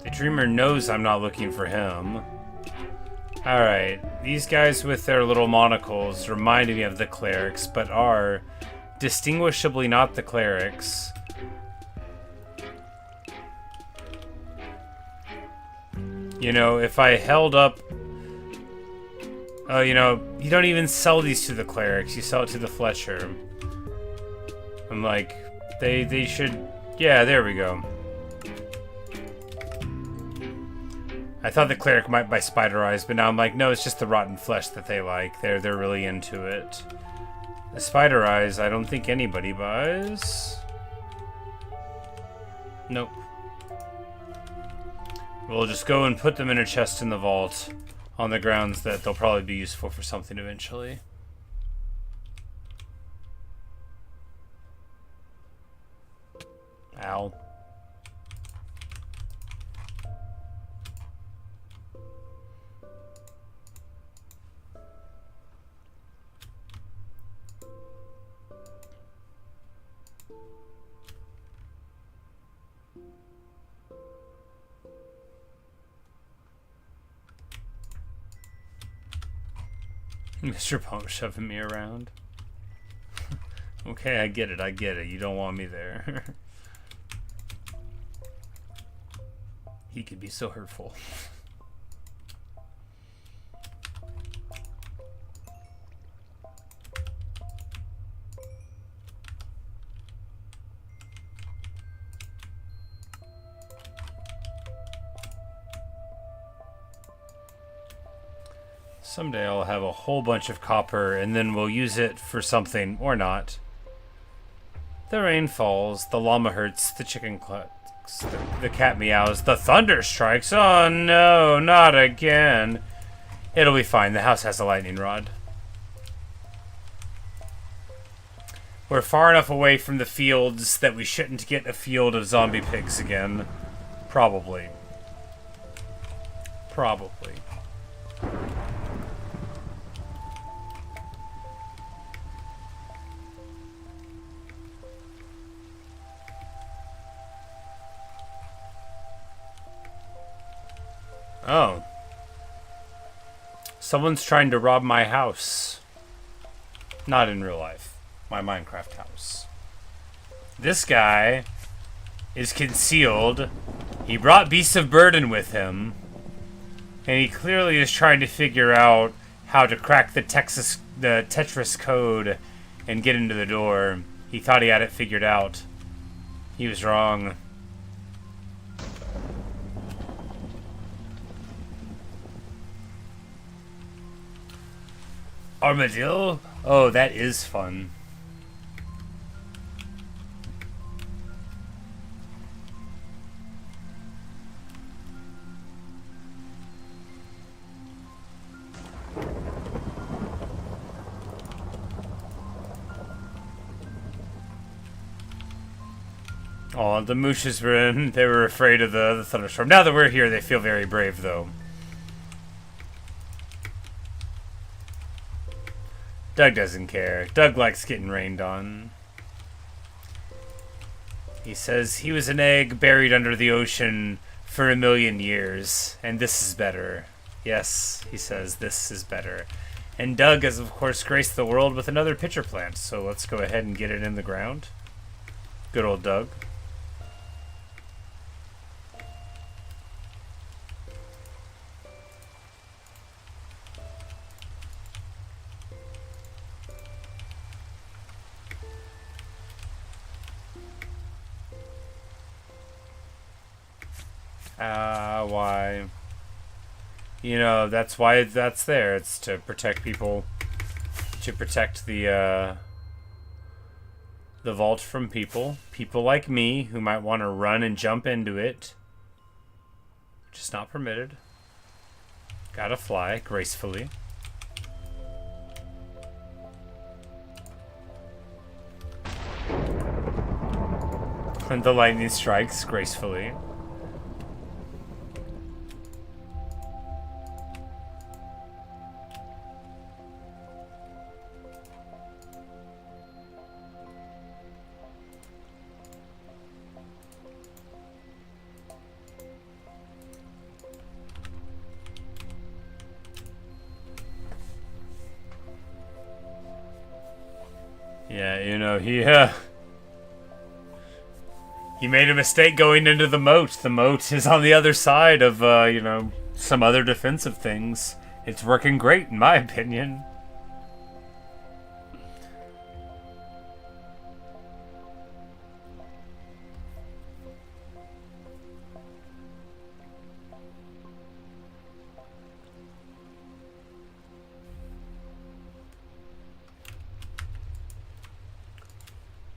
The dreamer knows I'm not looking for him. Alright, these guys with their little monocles remind me of the clerics, but are distinguishably not the clerics. You know, if I held up... Oh, you know, you don't even sell these to the clerics, you sell it to the Fletcher. I'm like, they should... Yeah, there we go. I thought the cleric might buy spider eyes, but now I'm like, no, it's just the rotten flesh that they like. They're really into it. The spider eyes, I don't think anybody buys. Nope. We'll just go and put them in a chest in the vault on the grounds that they'll probably be useful for something eventually. Ow. Mr. Punk shoving me around. Okay, I get it. You don't want me there. He could be so hurtful. Someday I'll have a whole bunch of copper, and then we'll use it for something, or not. The rain falls, the llama hurts, the chicken clucks, the cat meows, the thunder strikes. Oh no, not again. It'll be fine, the house has a lightning rod. We're far enough away from the fields that we shouldn't get a field of zombie pigs again. Probably. Probably. Oh. Someone's trying to rob my house. Not in real life. My Minecraft house. This guy is concealed. He brought beasts of burden with him. And he clearly is trying to figure out how to crack the Tetris code and get into the door. He thought he had it figured out. He was wrong. Armadillo? Oh, that is fun. Oh, the mooshes were in. They were afraid of the thunderstorm. Now that we're here, they feel very brave, though. Doug doesn't care. Doug likes getting rained on. He says he was an egg buried under the ocean for 1,000,000 years, and this is better. Yes, he says, this is better. And Doug has, of course, graced the world with another pitcher plant, so let's go ahead and get it in the ground. Good old Doug. Why? You know, that's why that's there. It's to protect people. To protect the vault from people. People like me who might want to run and jump into it. Just not permitted. Gotta fly gracefully. And the lightning strikes gracefully. Yeah, you know, he made a mistake going into the moat. The moat is on the other side of, you know, some other defensive things. It's working great, in my opinion.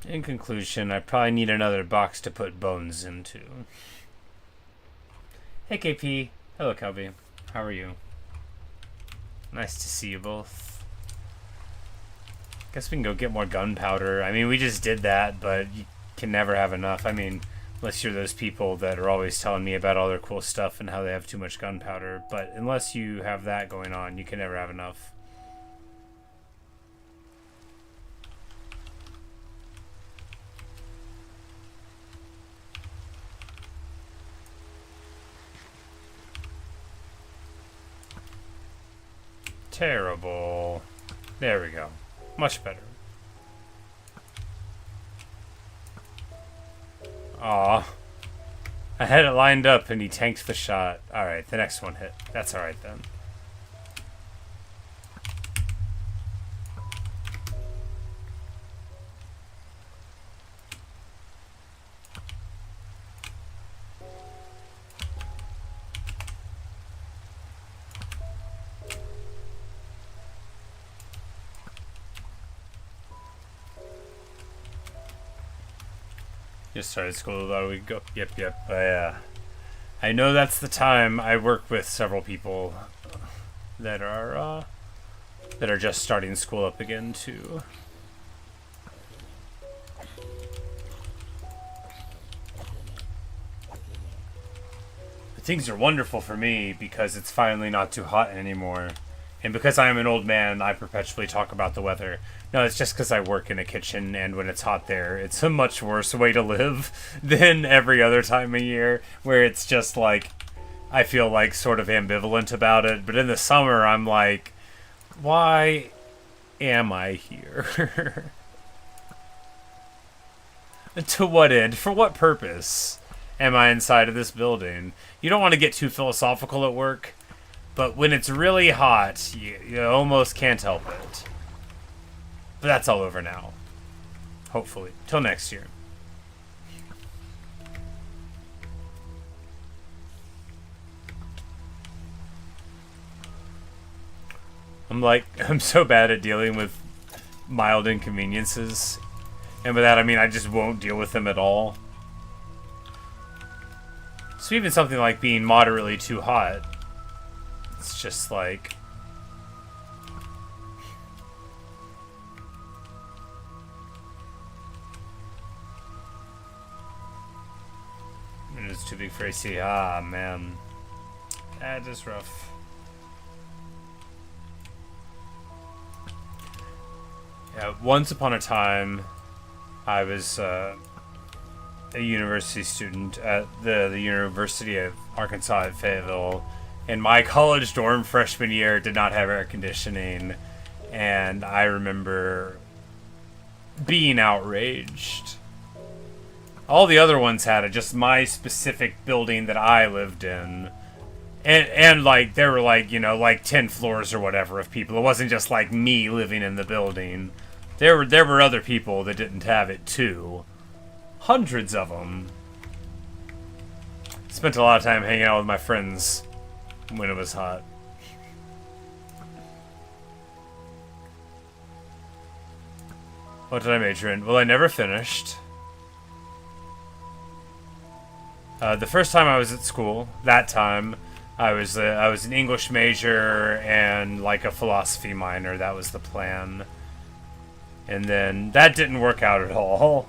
In conclusion, I probably need another box to put bones into. Hey KP. Hello Kelby. How are you? Nice to see you both. Guess we can go get more gunpowder. I mean, we just did that, but you can never have enough. I mean, unless you're those people that are always telling me about all their cool stuff and how they have too much gunpowder. But unless you have that going on, you can never have enough. Terrible. There we go. Much better. Aw. I had it lined up and he tanked the shot. Alright, the next one hit. That's alright then. Just started school about a week ago. Yep. I know that's the time. I work with several people that are just starting school up again too. But things are wonderful for me because it's finally not too hot anymore. And because I am an old man, I perpetually talk about the weather. No, it's just because I work in a kitchen, and when it's hot there, it's a much worse way to live than every other time of year, where it's just like, I feel like sort of ambivalent about it. But in the summer, I'm like, why am I here? To what end? For what purpose am I inside of this building? You don't want to get too philosophical at work. But when it's really hot, you almost can't help it. But that's all over now. Hopefully. Till next year. I'm so bad at dealing with mild inconveniences. And by that I mean I just won't deal with them at all. So even something like being moderately too hot, it's just like... It's too big for AC. Ah, man. That is rough. Yeah, once upon a time, I was a university student at the University of Arkansas at Fayetteville. And my college dorm freshman year did not have air conditioning. And I remember being outraged. All the other ones had it, just my specific building that I lived in. And like, there were like, you know, like 10 floors or whatever of people. It wasn't just like me living in the building. There were other people that didn't have it too. Hundreds of them. Spent a lot of time hanging out with my friends when it was hot. What did I major in? Well, I never finished. The first time I was at school, that time, I was an English major and like a philosophy minor. That was the plan. And then that didn't work out at all.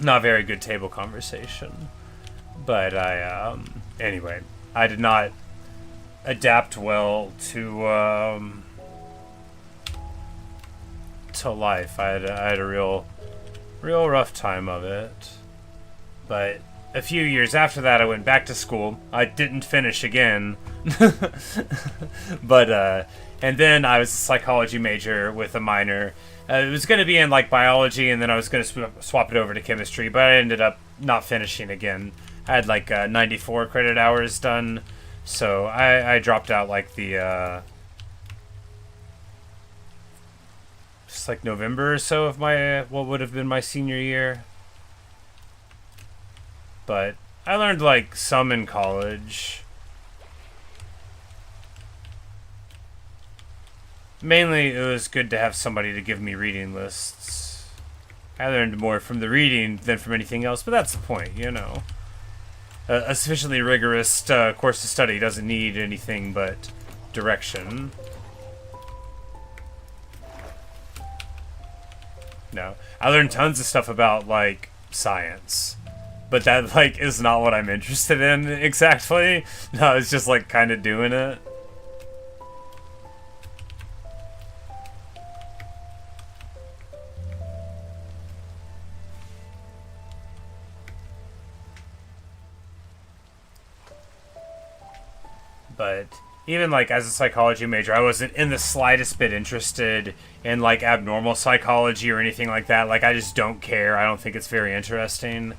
Not very good table conversation. But anyway, I did not adapt well to life. I had a real rough time of it. But a few years after that, I went back to school. I didn't finish again. But and then I was a psychology major with a minor. It was going to be in like biology, and then I was going to swap it over to chemistry, but I ended up not finishing again. I had like 94 credit hours done, so I dropped out like the just like November or so of my what would have been my senior year. But I learned like some in college. Mainly, it was good to have somebody to give me reading lists. I learned more from the reading than from anything else, but that's the point, you know. A sufficiently rigorous course of study doesn't need anything but direction. No. I learned tons of stuff about, like, science. But that, like, is not what I'm interested in exactly. No, it's just, like, kind of doing it. But even like as a psychology major, I wasn't in the slightest bit interested in like abnormal psychology or anything like that. Like I just don't care. I don't think it's very interesting.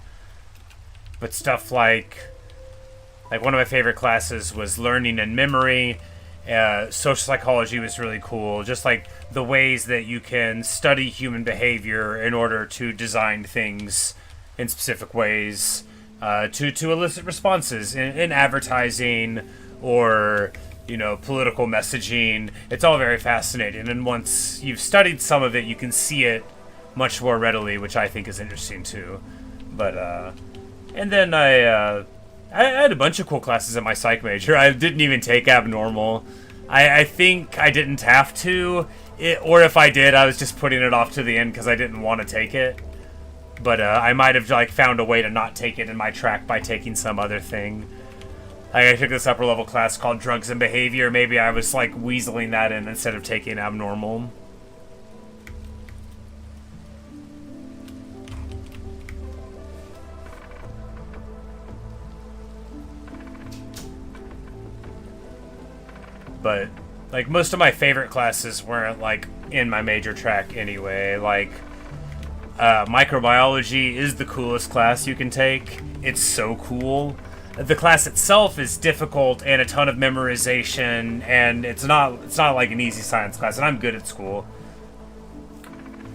But stuff like one of my favorite classes was learning and memory. Social psychology was really cool. Just like the ways that you can study human behavior in order to design things in specific ways to elicit responses in advertising or, you know, political messaging. It's all very fascinating, and once you've studied some of it, you can see it much more readily, which I think is interesting too. But and then I had a bunch of cool classes at my psych major. I didn't even take abnormal. I think I didn't have to, or if I did, I was just putting it off to the end because I didn't want to take it. But I might have like found a way to not take it in my track by taking some other thing. I took this upper level class called Drugs and Behavior. Maybe I was like weaseling that in instead of taking abnormal. But like most of my favorite classes weren't like in my major track anyway. Like microbiology is the coolest class you can take. It's so cool. The class itself is difficult and a ton of memorization, and it's not like an easy science class, and I'm good at school.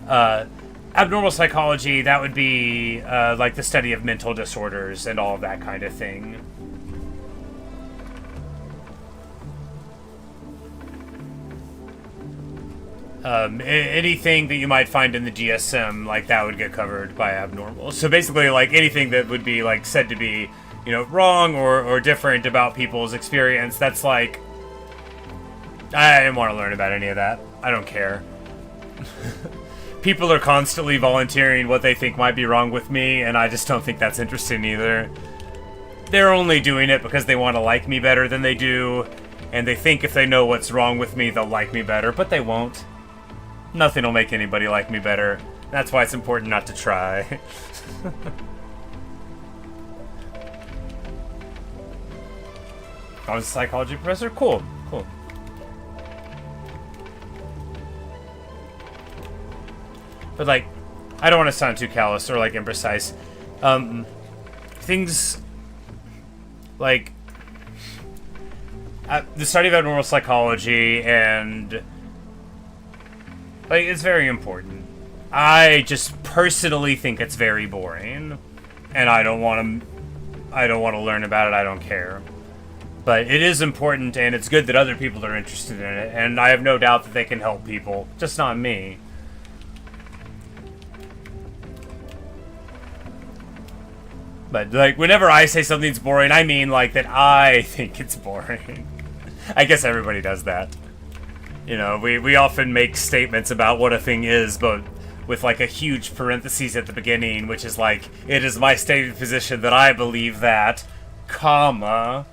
Abnormal psychology, that would be like the study of mental disorders and all of that kind of thing. Anything that you might find in the DSM, like that would get covered by abnormal. So basically, like anything that would be like said to be, you know, wrong or different about people's experience, that's like, I didn't want to learn about any of that. I don't care. People are constantly volunteering what they think might be wrong with me, and I just don't think that's interesting either. They're only doing it because they want to like me better than they do, and they think if they know what's wrong with me, they'll like me better, but they won't. Nothing will make anybody like me better. That's why it's important not to try. I was a psychology professor? Cool. Cool. But, like, I don't want to sound too callous or, like, imprecise. Things like the study of abnormal psychology and, like, it's very important. I just personally think it's very boring, and I don't want to I don't want to learn about it, I don't care. But it is important, and it's good that other people are interested in it, and I have no doubt that they can help people, just not me. But, like, whenever I say something's boring, I mean, like, that I think it's boring. I guess everybody does that. You know, we often make statements about what a thing is, but with, like, a huge parenthesis at the beginning, which is like, it is my stated position that I believe that, comma.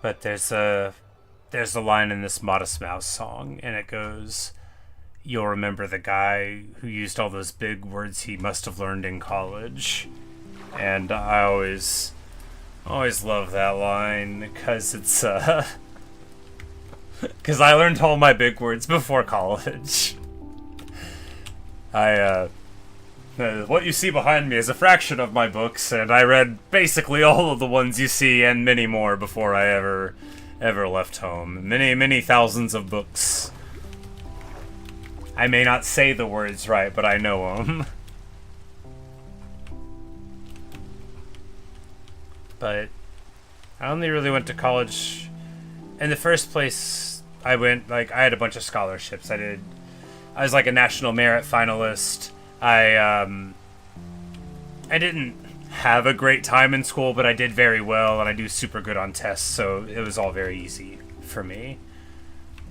But there's a line in this Modest Mouse song, and it goes, "You'll remember the guy who used all those big words he must have learned in college." And I always love that line, because it's because I learned all my big words before college. What you see behind me is a fraction of my books, and I read basically all of the ones you see and many more before I ever left home. Many thousands of books. I may not say the words right, but I know them. But I only really went to college. In the first place, I had a bunch of scholarships. I was like a national merit finalist. I didn't have a great time in school, but I did very well, and I do super good on tests, so it was all very easy for me.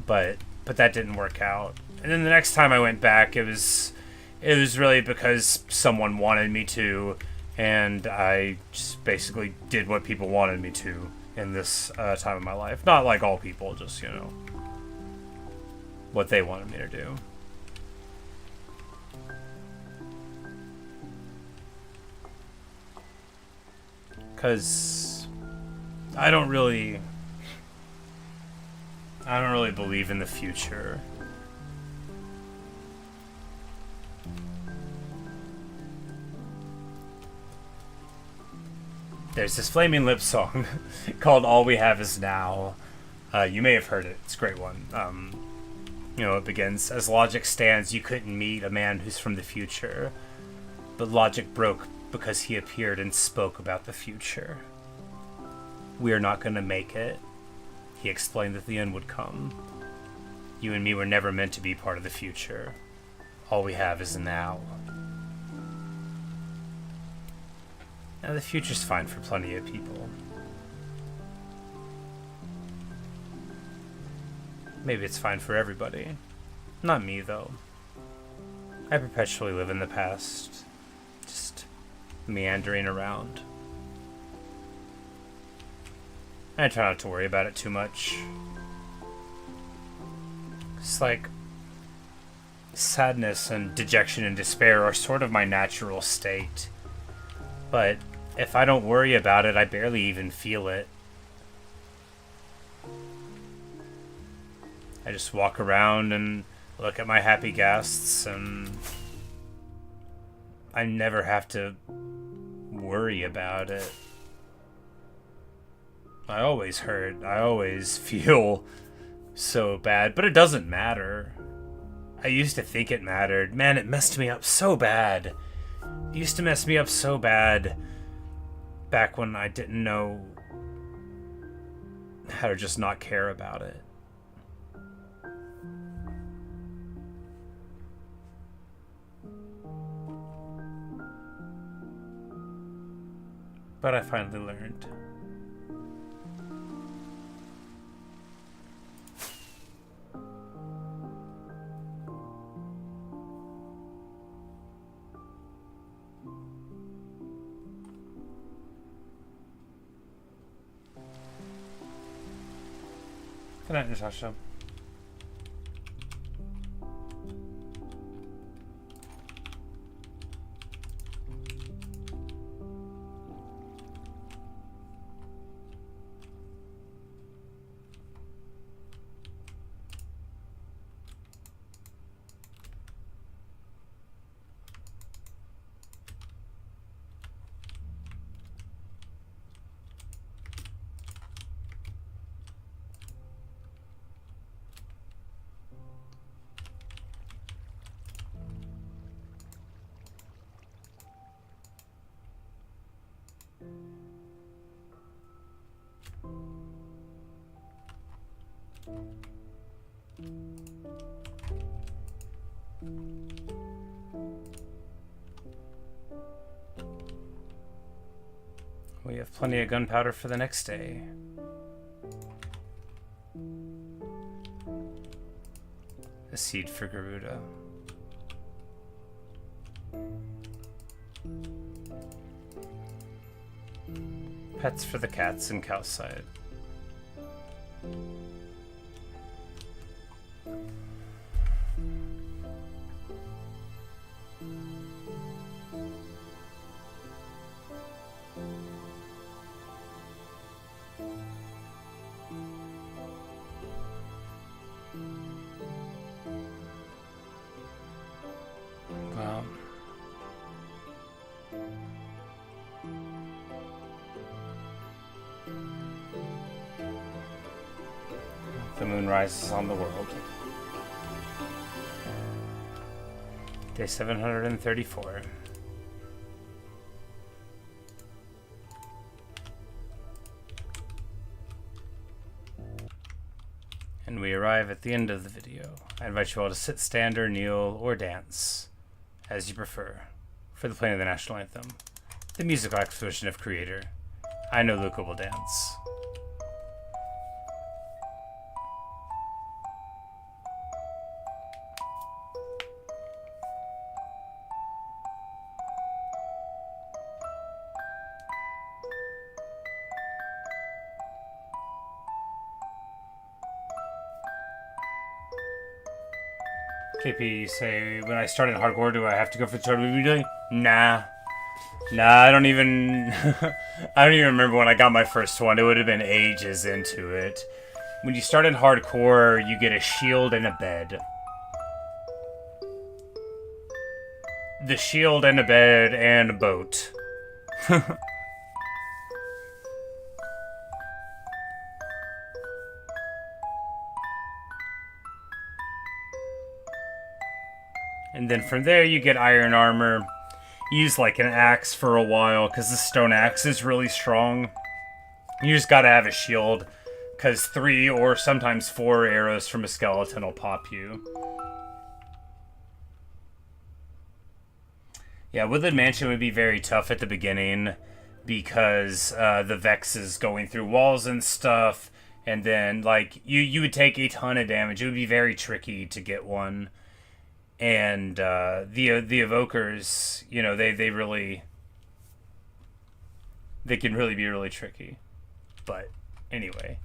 But that didn't work out. And then the next time I went back, it was really because someone wanted me to, and I just basically did what people wanted me to in this time of my life. Not like all people, just, you know, what they wanted me to do. Because I don't really believe in the future. There's this Flaming Lips song called "All We Have Is Now." You may have heard it. It's a great one. You know, it begins, "As logic stands, you couldn't meet a man who's from the future. But logic broke because he appeared and spoke about the future. We're not gonna make it. He explained that the end would come. You and me were never meant to be part of the future. All we have is now." Now, the future's fine for plenty of people. Maybe it's fine for everybody. Not me, though. I perpetually live in the past. Just meandering around. I try not to worry about it too much. It's like sadness and dejection and despair are sort of my natural state. But if I don't worry about it, I barely even feel it. I just walk around and look at my happy guests, and I never have to worry about it. I always hurt. I always feel so bad, but it doesn't matter. I used to think it mattered. Man, it messed me up so bad. It used to mess me up so bad back when I didn't know how to just not care about it. But I finally learned. Good night, Natasha. We have plenty of gunpowder for the next day. A seed for Garuda. Pets for the cats and Cowside. Well, the moon rises on the world. Day 734. And we arrive at the end of the video. I invite you all to sit, stand, or kneel, or dance, as you prefer, for the playing of the national anthem, the musical exposition of Creator. I know Luca will dance. KP, say, when I start in hardcore, do I have to go for the total we've been doing? Nah, I don't even... I don't even remember when I got my first one. It would have been ages into it. When you start in hardcore, you get a shield and a bed. The shield and a bed and a boat. And then from there you get iron armor. Use like an axe for a while because the stone axe is really strong. You just gotta have a shield because 3 or sometimes 4 arrows from a skeleton will pop you. Yeah, Woodland Mansion would be very tough at the beginning because the Vex is going through walls and stuff, and then like you would take a ton of damage. It would be very tricky to get one. And the evokers, you know, they can really be really tricky. But anyway,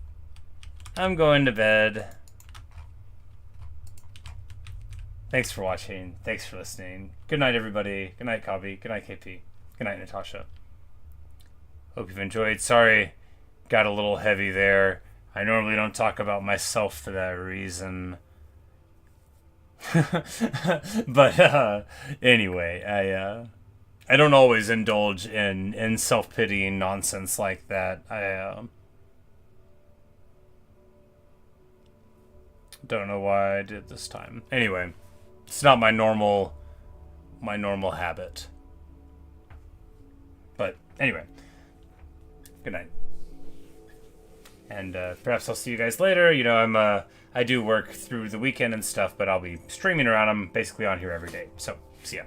I'm going to bed. Thanks for watching. Thanks for listening. Good night, everybody. Good night, Kabi. Good night, KP. Good night, Natasha. Hope you've enjoyed. Sorry, got a little heavy there. I normally don't talk about myself for that reason. But anyway, I don't always indulge in self-pitying nonsense like that. I don't know why I did this time. Anyway, it's not my normal habit. But anyway, good night. And perhaps I'll see you guys later. You know, I do work through the weekend and stuff, but I'll be streaming around. I'm basically on here every day. So, see ya.